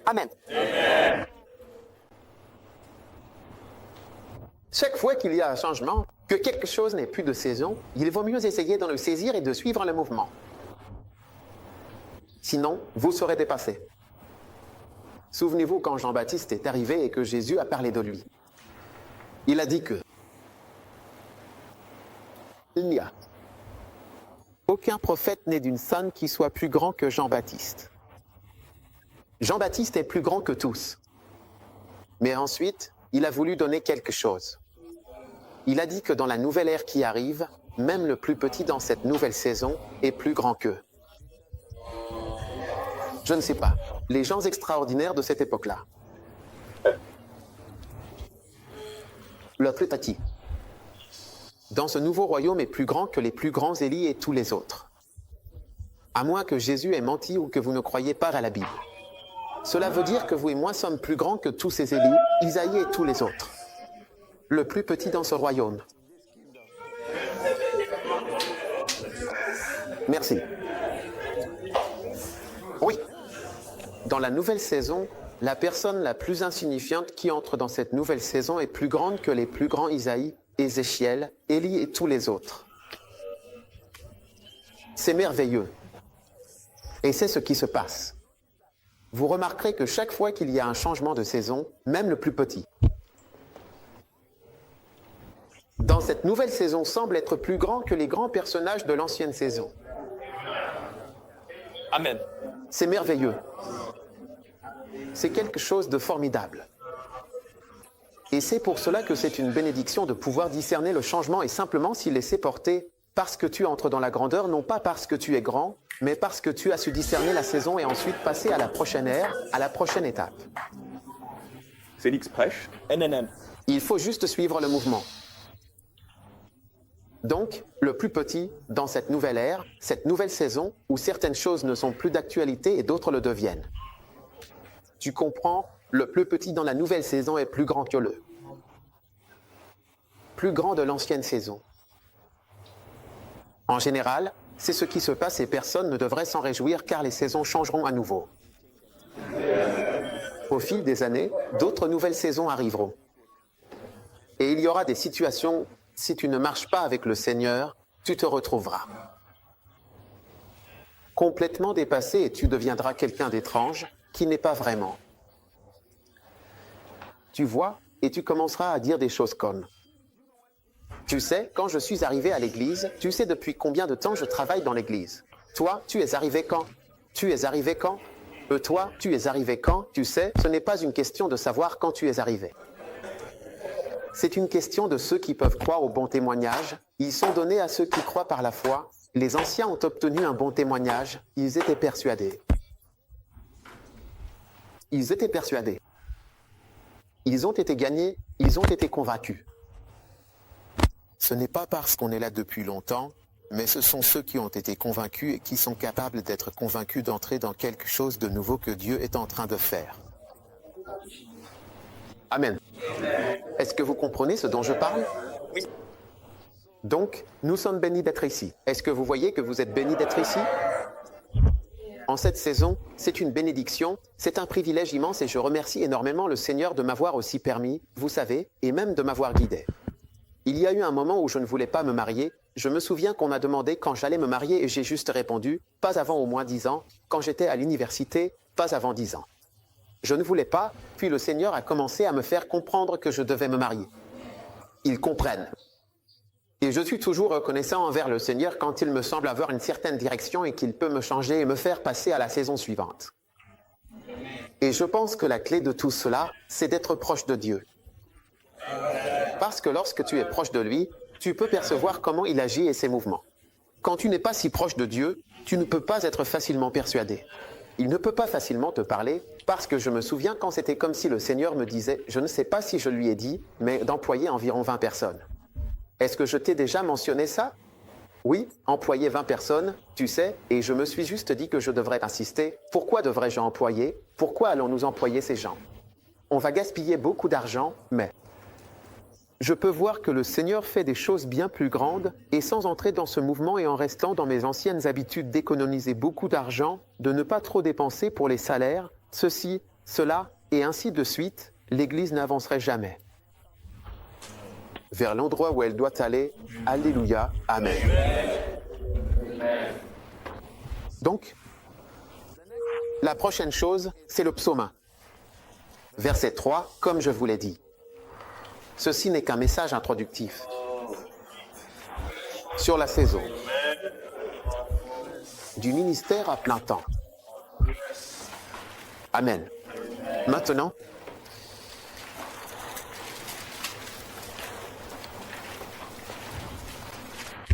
Amen. Chaque fois qu'il y a un changement, que quelque chose n'est plus de saison, il vaut mieux essayer de le saisir et de suivre le mouvement. Sinon, vous serez dépassé. Souvenez-vous quand Jean-Baptiste est arrivé et que Jésus a parlé de lui. Il a dit que il n'y a aucun prophète né d'une femme qui soit plus grand que Jean-Baptiste. Jean-Baptiste est plus grand que tous. Mais ensuite, il a voulu donner quelque chose. Il a dit que dans la nouvelle ère qui arrive, même le plus petit dans cette nouvelle saison est plus grand qu'eux. Je ne sais pas, les gens extraordinaires de cette époque-là. Le plus petit. Dans ce nouveau royaume est plus grand que les plus grands Élie et tous les autres. À moins que Jésus ait menti ou que vous ne croyez pas à la Bible. Cela veut dire que vous et moi sommes plus grands que tous ces Élie, Isaïe et tous les autres. Le plus petit dans ce royaume. Merci. Oui. Dans la nouvelle saison, la personne la plus insignifiante qui entre dans cette nouvelle saison est plus grande que les plus grands Isaïe, Ézéchiel, Élie et tous les autres. C'est merveilleux. Et c'est ce qui se passe. Vous remarquerez que chaque fois qu'il y a un changement de saison, même le plus petit, dans cette nouvelle saison semble être plus grand que les grands personnages de l'ancienne saison. Amen. C'est merveilleux. C'est quelque chose de formidable. Et c'est pour cela que c'est une bénédiction de pouvoir discerner le changement et simplement s'y laisser porter parce que tu entres dans la grandeur, non pas parce que tu es grand, mais parce que tu as su discerner la saison et ensuite passer à la prochaine ère, à la prochaine étape. Félix prêche. NNN. Il faut juste suivre le mouvement. Donc, le plus petit, dans cette nouvelle ère, cette nouvelle saison, où certaines choses ne sont plus d'actualité et d'autres le deviennent. Tu comprends, le plus petit dans la nouvelle saison est plus grand que le plus grand de l'ancienne saison. En général, c'est ce qui se passe et personne ne devrait s'en réjouir car les saisons changeront à nouveau. Au fil des années, d'autres nouvelles saisons arriveront. Et il y aura des situations, si tu ne marches pas avec le Seigneur, tu te retrouveras complètement dépassé et tu deviendras quelqu'un d'étrange qui n'est pas vraiment. Tu vois, et tu commenceras à dire des choses comme « Tu sais, quand je suis arrivé à l'église, tu sais depuis combien de temps je travaille dans l'église. Toi, tu es arrivé quand? Tu es arrivé quand? Toi, tu es arrivé quand? Tu sais, ce n'est pas une question de savoir quand tu es arrivé. C'est une question de ceux qui peuvent croire au bon témoignage. Ils sont donnés à ceux qui croient par la foi. Les anciens ont obtenu un bon témoignage. Ils étaient persuadés. Ils étaient persuadés. Ils ont été gagnés. Ils ont été convaincus. Ce n'est pas parce qu'on est là depuis longtemps mais ce sont ceux qui ont été convaincus et qui sont capables d'être convaincus d'entrer dans quelque chose de nouveau que Dieu est en train de faire. Amen. Est-ce que vous comprenez ce dont je parle? Oui. Donc, nous sommes bénis d'être ici. Est-ce que vous voyez que vous êtes bénis d'être ici? En cette saison, c'est une bénédiction, c'est un privilège immense et je remercie énormément le Seigneur de m'avoir aussi permis, vous savez, et même de m'avoir guidé. Il y a eu un moment où je ne voulais pas me marier. Je me souviens qu'on m'a demandé quand j'allais me marier et j'ai juste répondu, pas avant au moins 10 ans. Quand j'étais à l'université, pas avant 10 ans. Je ne voulais pas, puis le Seigneur a commencé à me faire comprendre que je devais me marier. Ils comprennent. Et je suis toujours reconnaissant envers le Seigneur quand il me semble avoir une certaine direction et qu'il peut me changer et me faire passer à la saison suivante. Et je pense que la clé de tout cela, c'est d'être proche de Dieu. Parce que lorsque tu es proche de lui, tu peux percevoir comment il agit et ses mouvements. Quand tu n'es pas si proche de Dieu, tu ne peux pas être facilement persuadé. Il ne peut pas facilement te parler, parce que je me souviens quand c'était comme si le Seigneur me disait, je ne sais pas si je lui ai dit, mais d'employer environ 20 personnes. Est-ce que je t'ai déjà mentionné ça? Oui, employer 20 personnes, tu sais, et je me suis juste dit que je devrais insister. Pourquoi devrais-je employer? Pourquoi allons-nous employer ces gens? On va gaspiller beaucoup d'argent, mais je peux voir que le Seigneur fait des choses bien plus grandes, et sans entrer dans ce mouvement et en restant dans mes anciennes habitudes d'économiser beaucoup d'argent, de ne pas trop dépenser pour les salaires, ceci, cela, et ainsi de suite, l'Église n'avancerait jamais vers l'endroit où elle doit aller. Alléluia, Amen. Donc, la prochaine chose, c'est le psaume 1. Verset 3, comme je vous l'ai dit. Ceci n'est qu'un message introductif sur la saison du ministère à plein temps. Amen. Maintenant,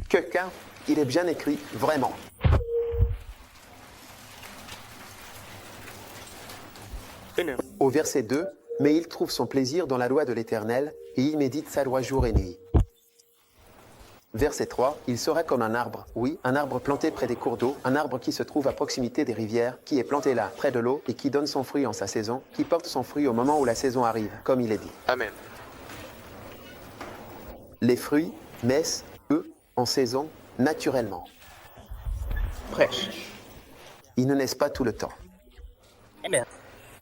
quelqu'un, il est bien écrit, vraiment. Au verset 2, mais il trouve son plaisir dans la loi de l'Éternel, et il médite sa loi jour et nuit. Verset 3, il sera comme un arbre, oui, un arbre planté près des cours d'eau, un arbre qui se trouve à proximité des rivières, qui est planté là, près de l'eau, et qui donne son fruit en sa saison, qui porte son fruit au moment où la saison arrive, comme il est dit. Amen. Les fruits naissent, eux, en saison, naturellement. Prêche. Ils ne naissent pas tout le temps. Amen.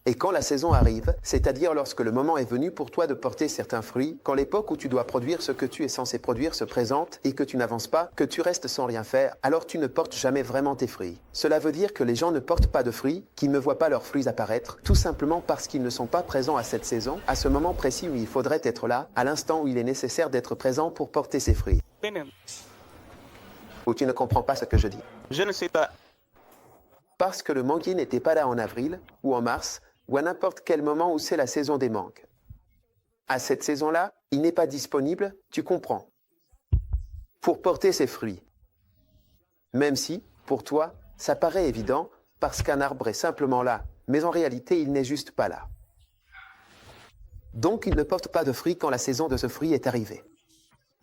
Et quand la saison arrive, c'est-à-dire lorsque le moment est venu pour toi de porter certains fruits, quand l'époque où tu dois produire ce que tu es censé produire se présente et que tu n'avances pas, que tu restes sans rien faire, alors tu ne portes jamais vraiment tes fruits. Cela veut dire que les gens ne portent pas de fruits, qu'ils ne voient pas leurs fruits apparaître, tout simplement parce qu'ils ne sont pas présents à cette saison, à ce moment précis où il faudrait être là, à l'instant où il est nécessaire d'être présent pour porter ses fruits. Amen. Ou tu ne comprends pas ce que je dis? Je ne sais pas. Parce que le manguier n'était pas là en avril ou en mars, ou à n'importe quel moment où c'est la saison des mangues. À cette saison-là, il n'est pas disponible, tu comprends, pour porter ses fruits. Même si, pour toi, ça paraît évident, parce qu'un arbre est simplement là, mais en réalité, il n'est juste pas là. Donc, il ne porte pas de fruits quand la saison de ce fruit est arrivée.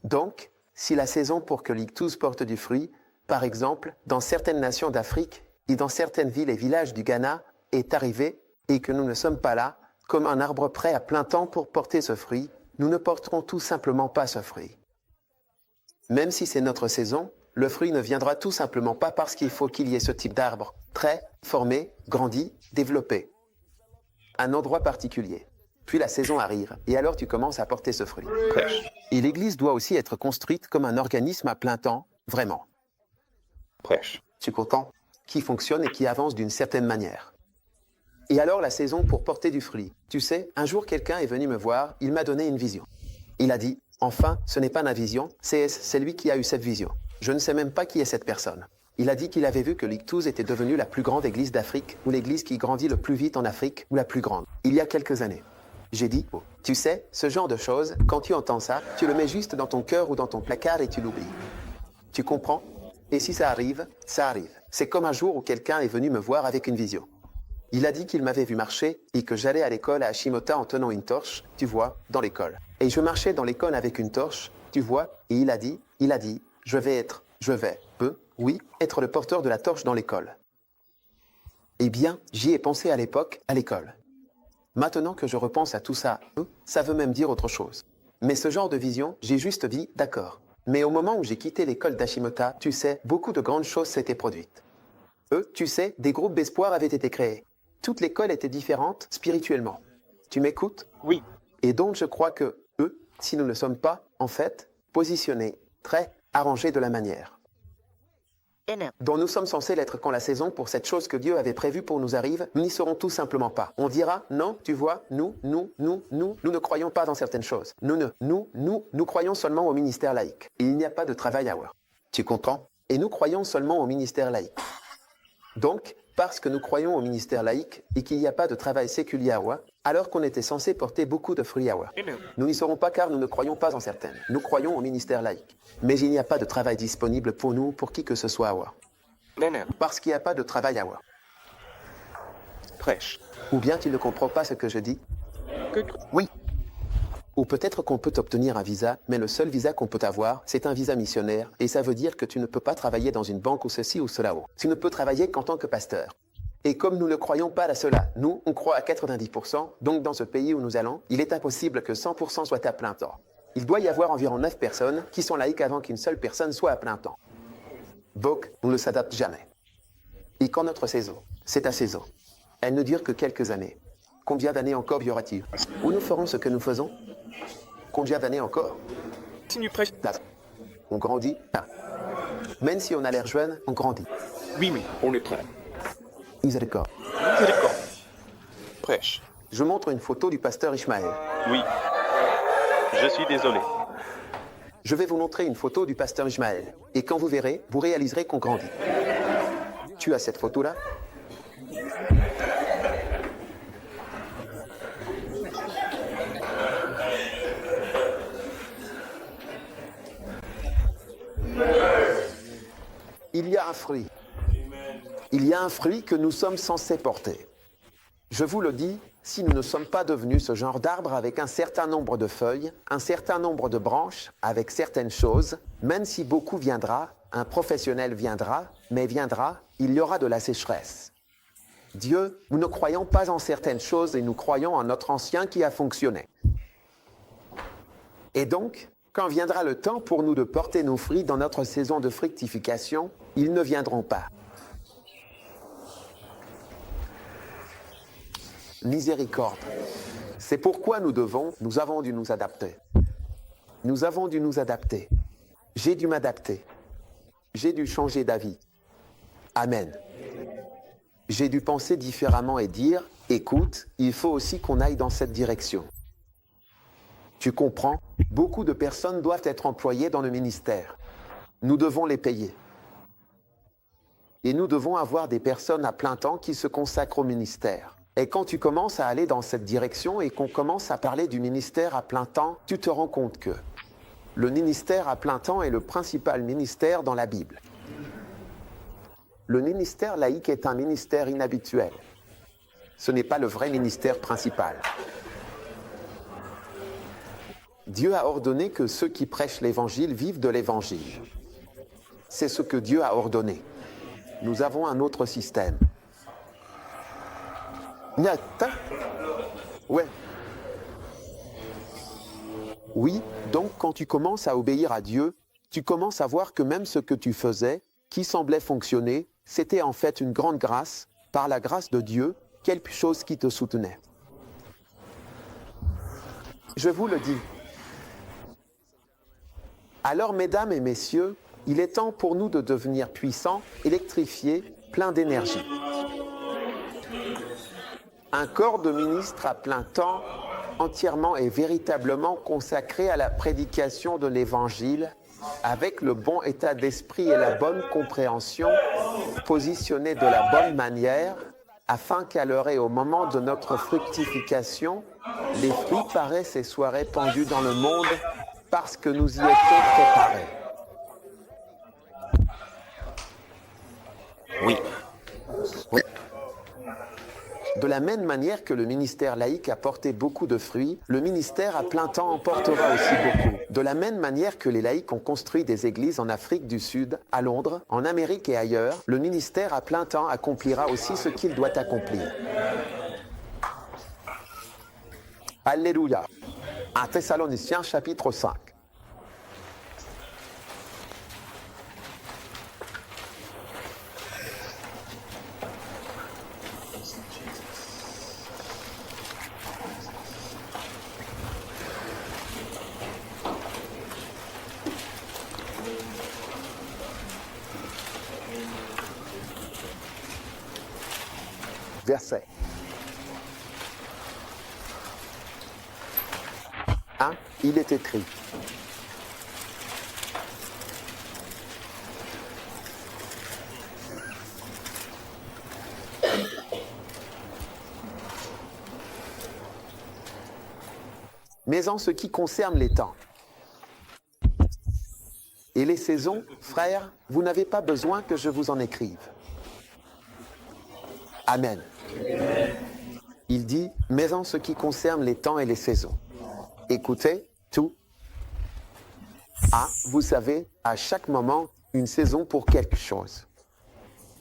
Donc, si la saison pour que l'ictus porte du fruit, par exemple, dans certaines nations d'Afrique et dans certaines villes et villages du Ghana, est arrivée, et que nous ne sommes pas là, comme un arbre prêt à plein temps pour porter ce fruit, nous ne porterons tout simplement pas ce fruit. Même si c'est notre saison, le fruit ne viendra tout simplement pas parce qu'il faut qu'il y ait ce type d'arbre, très formé, grandi, développé. Un endroit particulier. Puis la saison arrive, et alors tu commences à porter ce fruit. Prêche. Et l'Église doit aussi être construite comme un organisme à plein temps, vraiment. Prêche. Tu es content? Qui fonctionne et qui avance d'une certaine manière. Et alors la saison pour porter du fruit. Tu sais, un jour quelqu'un est venu me voir, il m'a donné une vision. Il a dit, enfin, ce n'est pas ma vision, c'est lui qui a eu cette vision. Je ne sais même pas qui est cette personne. Il a dit qu'il avait vu que l'Ictus était devenue la plus grande église d'Afrique, ou l'église qui grandit le plus vite en Afrique, ou la plus grande, il y a quelques années. J'ai dit, oh, tu sais, ce genre de choses, quand tu entends ça, tu le mets juste dans ton cœur ou dans ton placard et tu l'oublies. Tu comprends? Et si ça arrive, ça arrive. C'est comme un jour où quelqu'un est venu me voir avec une vision. Il a dit qu'il m'avait vu marcher et que j'allais à l'école à Hashimota en tenant une torche, tu vois, dans l'école. Et je marchais dans l'école avec une torche, tu vois, et il a dit, je vais être Je oui, être le porteur de la torche dans l'école. Eh bien, j'y ai pensé à l'époque, à l'école. Maintenant que je repense à tout ça, ça veut même dire autre chose. Mais ce genre de vision, j'ai juste dit, d'accord. Mais au moment où j'ai quitté l'école d'Hashimota, tu sais, beaucoup de grandes choses s'étaient produites. Tu sais, des groupes d'espoir avaient été créés. Toute l'école était différente spirituellement. Tu m'écoutes? Oui. Et donc je crois que si nous ne sommes pas, en fait, positionnés, très arrangés de la manière dont nous sommes censés l'être quand la saison pour cette chose que Dieu avait prévue pour nous arrive, nous n'y serons tout simplement pas. On dira, non, tu vois, nous ne croyons pas dans certaines choses. Nous croyons seulement au ministère laïque. Et il n'y a pas de travail à voir. Tu comprends? Et nous croyons seulement au ministère laïque. Donc, parce que nous croyons au ministère laïque et qu'il n'y a pas de travail séculier à voir, alors qu'on était censé porter beaucoup de fruits à voir. Nous n'y serons pas car nous ne croyons pas en certaines. Nous croyons au ministère laïque. Mais il n'y a pas de travail disponible pour nous, pour qui que ce soit à voir. Parce qu'il n'y a pas de travail à voir. Prêche. Ou bien tu ne comprends pas ce que je dis? Oui. Ou peut-être qu'on peut obtenir un visa, mais le seul visa qu'on peut avoir, c'est un visa missionnaire, et ça veut dire que tu ne peux pas travailler dans une banque ou ceci ou cela. Tu ne peux travailler qu'en tant que pasteur. Et comme nous ne croyons pas à cela, nous, on croit à 90%, donc dans ce pays où nous allons, il est impossible que 100% soit à plein temps. Il doit y avoir environ 9 personnes qui sont laïques avant qu'une seule personne soit à plein temps. Donc, on ne s'adapte jamais. Et quand notre saison, c'est ta saison, elle ne dure que quelques années. Combien d'années encore y aura-t-il? Où nous ferons ce que nous faisons? Combien d'années encore? Continue prêche. On grandit. Même si on a l'air jeune, on grandit. Oui, on est prêt. Miséricorde. Miséricorde. Prêche. Je montre une photo du pasteur Ishmaël. Oui. Je suis désolé. Je vais vous montrer une photo du pasteur Ishmaël. Et quand vous verrez, vous réaliserez qu'on grandit. Tu as cette photo-là? Il y a un fruit. Il y a un fruit que nous sommes censés porter. Je vous le dis, si nous ne sommes pas devenus ce genre d'arbre avec un certain nombre de feuilles, un certain nombre de branches, avec certaines choses, même si beaucoup viendra, un professionnel viendra, mais viendra, il y aura de la sécheresse. Dieu, nous ne croyons pas en certaines choses et nous croyons en notre ancien qui a fonctionné. Et donc, quand viendra le temps pour nous de porter nos fruits dans notre saison de fructification, ils ne viendront pas. Miséricorde. C'est pourquoi nous avons dû nous adapter. Nous avons dû nous adapter. J'ai dû m'adapter. J'ai dû changer d'avis. Amen. J'ai dû penser différemment et dire, écoute, il faut aussi qu'on aille dans cette direction. Tu comprends? Beaucoup de personnes doivent être employées dans le ministère. Nous devons les payer. Et nous devons avoir des personnes à plein temps qui se consacrent au ministère. Et quand tu commences à aller dans cette direction et qu'on commence à parler du ministère à plein temps, tu te rends compte que le ministère à plein temps est le principal ministère dans la Bible. Le ministère laïque est un ministère inhabituel. Ce n'est pas le vrai ministère principal. Dieu a ordonné que ceux qui prêchent l'Évangile vivent de l'Évangile. C'est ce que Dieu a ordonné. Nous avons un autre système. Ouais. Oui, donc quand tu commences à obéir à Dieu, tu commences à voir que même ce que tu faisais, qui semblait fonctionner, c'était en fait une grande grâce, par la grâce de Dieu, quelque chose qui te soutenait. Je vous le dis. Alors, mesdames et messieurs, il est temps pour nous de devenir puissants, électrifiés, pleins d'énergie. Un corps de ministre à plein temps, entièrement et véritablement consacré à la prédication de l'Évangile, avec le bon état d'esprit et la bonne compréhension, positionné de la bonne manière, afin qu'à l'heure et au moment de notre fructification, les fruits paraissent et soient répandus dans le monde parce que nous y étions préparés. Oui. Oui. De la même manière que le ministère laïque a porté beaucoup de fruits, le ministère à plein temps en portera aussi beaucoup. De la même manière que les laïcs ont construit des églises en Afrique du Sud, à Londres, en Amérique et ailleurs, le ministère à plein temps accomplira aussi ce qu'il doit accomplir. Alléluia. 1 Thessaloniciens chapitre 5. Verset 1, il est écrit. Mais en ce qui concerne les temps et les saisons, frères, vous n'avez pas besoin que je vous en écrive. Amen. Il dit, mais en ce qui concerne les temps et les saisons. Écoutez, tout. Vous savez, à chaque moment, une saison pour quelque chose.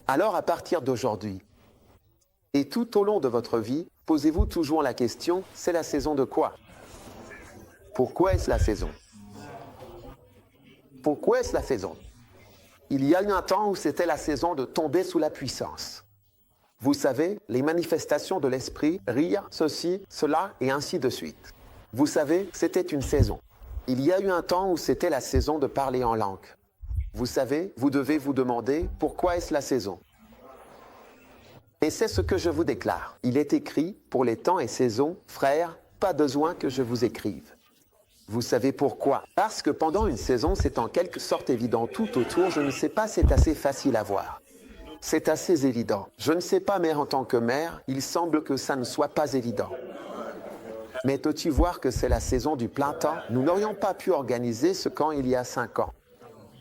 Alors à partir d'aujourd'hui, et tout au long de votre vie, posez-vous toujours la question, c'est la saison de quoi? Pourquoi est-ce la saison? Pourquoi est-ce la saison? Il y a eu un temps où c'était la saison de tomber sous la puissance. Vous savez, les manifestations de l'esprit, rire, ceci, cela, et ainsi de suite. Vous savez, c'était une saison. Il y a eu un temps où c'était la saison de parler en langue. Vous savez, vous devez vous demander, pourquoi est-ce la saison? Et c'est ce que je vous déclare. Il est écrit, pour les temps et saisons, frères, pas besoin que je vous écrive. Vous savez pourquoi? Parce que pendant une saison, c'est en quelque sorte évident tout autour, je ne sais pas, c'est assez facile à voir. C'est assez évident. Je ne sais pas, mais en tant que mère, il semble que ça ne soit pas évident. Mais peux-tu voir que c'est la saison du plein temps? Nous n'aurions pas pu organiser ce camp il y a 5 ans.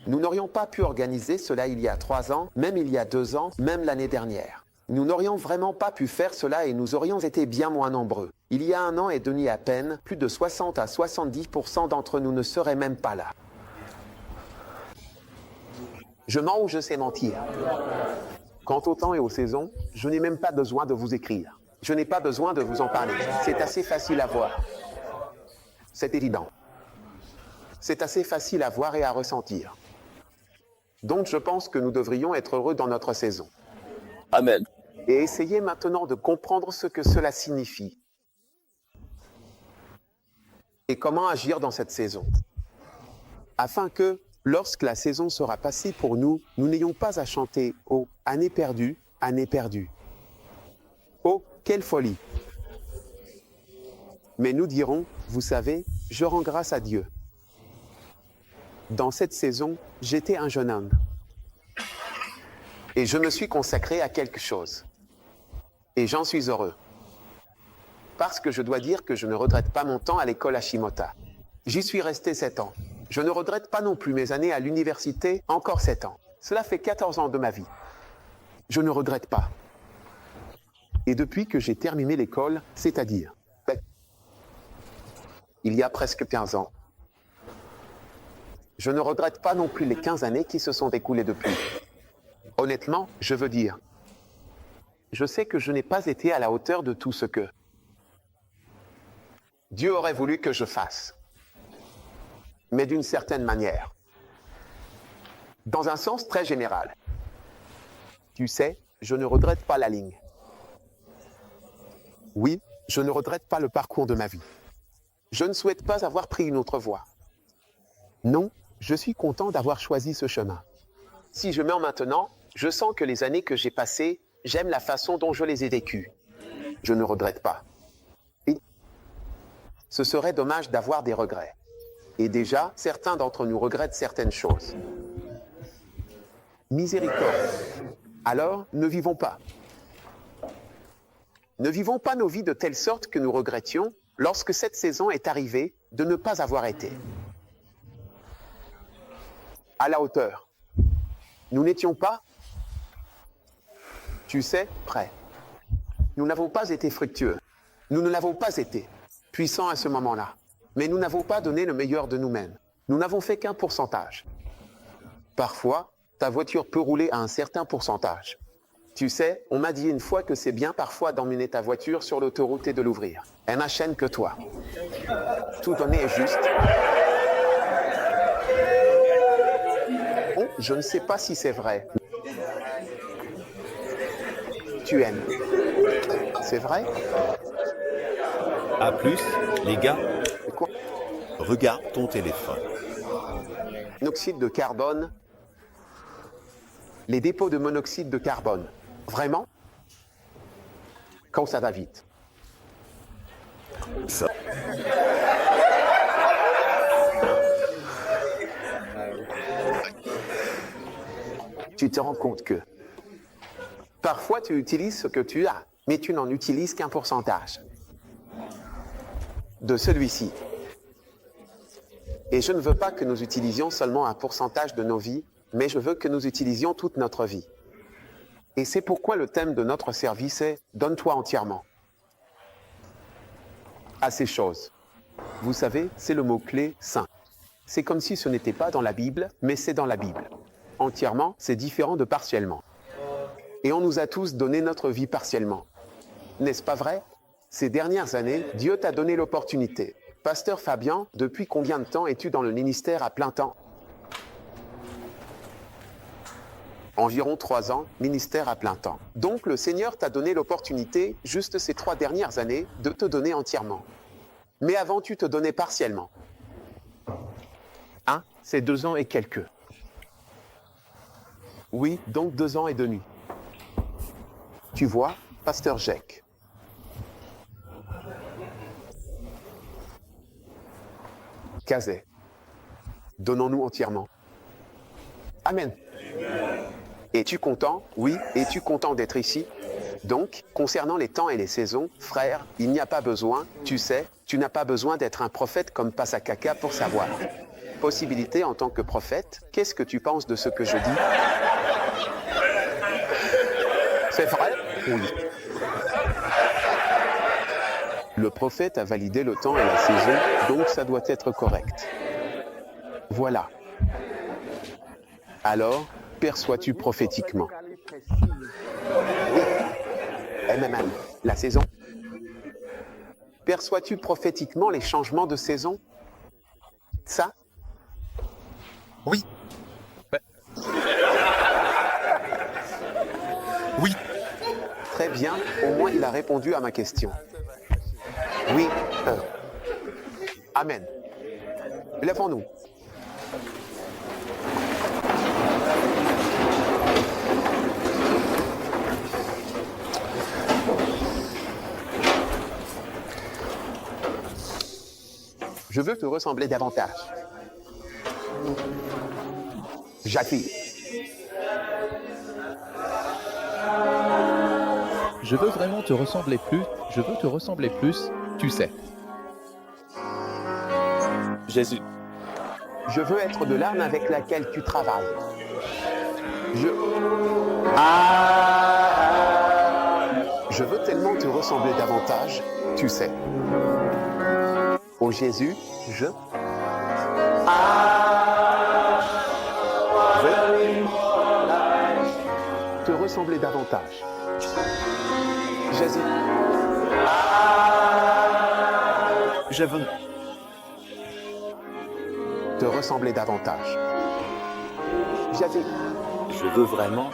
Nous n'aurions pas pu organiser cela il y a 3 ans, même il y a 2 ans, même l'année dernière. Nous n'aurions vraiment pas pu faire cela et nous aurions été bien moins nombreux. Il y a 1 an et demi à peine, plus de 60 à 70% d'entre nous ne seraient même pas là. Je mens ou je sais mentir? Quant au temps et aux saisons, je n'ai même pas besoin de vous écrire. Je n'ai pas besoin de vous en parler. C'est assez facile à voir. C'est évident. C'est assez facile à voir et à ressentir. Donc je pense que nous devrions être heureux dans notre saison. Amen. Et essayez maintenant de comprendre ce que cela signifie. Et comment agir dans cette saison. Afin que, lorsque la saison sera passée pour nous, nous n'ayons pas à chanter « Oh, année perdue, année perdue ». Oh, quelle folie! Mais nous dirons, vous savez, je rends grâce à Dieu. Dans cette saison, j'étais un jeune homme. Et je me suis consacré à quelque chose. Et j'en suis heureux. Parce que je dois dire que je ne regrette pas mon temps à l'école à Shimota. J'y suis resté 7 ans. Je ne regrette pas non plus mes années à l'université, encore 7 ans. Cela fait 14 ans de ma vie. Je ne regrette pas. Et depuis que j'ai terminé l'école, c'est-à-dire, il y a presque 15 ans, je ne regrette pas non plus les 15 années qui se sont écoulées depuis. Honnêtement, je veux dire, je sais que je n'ai pas été à la hauteur de tout ce que Dieu aurait voulu que je fasse. Mais d'une certaine manière. Dans un sens très général. Tu sais, je ne regrette pas la ligne. Oui, je ne regrette pas le parcours de ma vie. Je ne souhaite pas avoir pris une autre voie. Non, je suis content d'avoir choisi ce chemin. Si je meurs maintenant, je sens que les années que j'ai passées, j'aime la façon dont je les ai vécues. Je ne regrette pas. Et ce serait dommage d'avoir des regrets. Et déjà, certains d'entre nous regrettent certaines choses. Miséricorde. Alors, ne vivons pas. Ne vivons pas nos vies de telle sorte que nous regrettions, lorsque cette saison est arrivée, de ne pas avoir été à la hauteur. Nous n'étions pas, tu sais, prêts. Nous n'avons pas été fructueux. Nous ne l'avons pas été puissants à ce moment-là. Mais nous n'avons pas donné le meilleur de nous-mêmes. Nous n'avons fait qu'un pourcentage. Parfois, ta voiture peut rouler à un certain pourcentage. Tu sais, on m'a dit une fois que c'est bien parfois d'emmener ta voiture sur l'autoroute et de l'ouvrir. Elle n'a chaîne que toi. Tout donner est juste. Oh, je ne sais pas si c'est vrai. Tu aimes. C'est vrai? À plus, les gars, Quoi? regarde ton téléphone. Monoxyde de carbone. Les dépôts de monoxyde de carbone. Vraiment? Quand ça va vite. Ça. Tu te rends compte que parfois tu utilises ce que tu as, mais tu n'en utilises qu'un pourcentage de celui-ci. Et je ne veux pas que nous utilisions seulement un pourcentage de nos vies, mais je veux que nous utilisions toute notre vie. Et c'est pourquoi le thème de notre service est « Donne-toi entièrement » à ces choses. Vous savez, c'est le mot-clé « saint ». C'est comme si ce n'était pas dans la Bible, mais c'est dans la Bible. Entièrement, c'est différent de partiellement. Et on nous a tous donné notre vie partiellement. N'est-ce pas vrai? Ces dernières années, Dieu t'a donné l'opportunité. Pasteur Fabien, depuis combien de temps es-tu dans le ministère à plein temps? Environ 3 ans, ministère à plein temps. Donc le Seigneur t'a donné l'opportunité, juste ces 3 dernières années, de te donner entièrement. Mais avant, tu te donnais partiellement. C'est 2 ans et quelques. Oui, donc 2 ans et demi. Tu vois, Pasteur Jacques. Kazé. Donnons-nous entièrement. Amen. Es-tu content? Oui, es-tu content d'être ici? Donc, concernant les temps et les saisons, frère, il n'y a pas besoin, tu sais, tu n'as pas besoin d'être un prophète comme Pasakaka pour savoir. Possibilité en tant que prophète, qu'est-ce que tu penses de ce que je dis? C'est vrai? Oui. Le prophète a validé le temps et la saison, donc ça doit être correct. Voilà. Alors, perçois-tu prophétiquement? Oui. MMM, la saison. Perçois-tu prophétiquement les changements de saison? Ça? Oui. Oui. Très bien, au moins il a répondu à ma question. Oui. Amen. Lèvons-nous. Je veux te ressembler davantage. Jackie. Je veux vraiment te ressembler plus, je veux te ressembler plus, tu sais. Jésus. Je veux être de l'âme avec laquelle tu travailles. Je veux tellement te ressembler davantage, tu sais. Ô Jésus, je veux te ressembler davantage. Jésus. Je veux te ressembler davantage. Jésus. Je veux vraiment,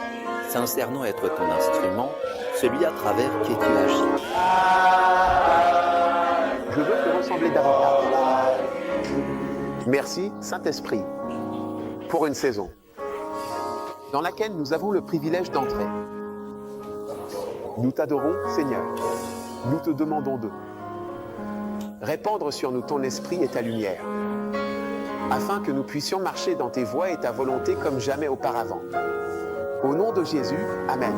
sincèrement être ton instrument, celui à travers qui tu agis. Je veux te ressembler davantage. Merci, Saint-Esprit, pour une saison dans laquelle nous avons le privilège d'entrer. Nous t'adorons, Seigneur. Nous te demandons de répandre sur nous ton esprit et ta lumière, afin que nous puissions marcher dans tes voies et ta volonté comme jamais auparavant. Au nom de Jésus, Amen.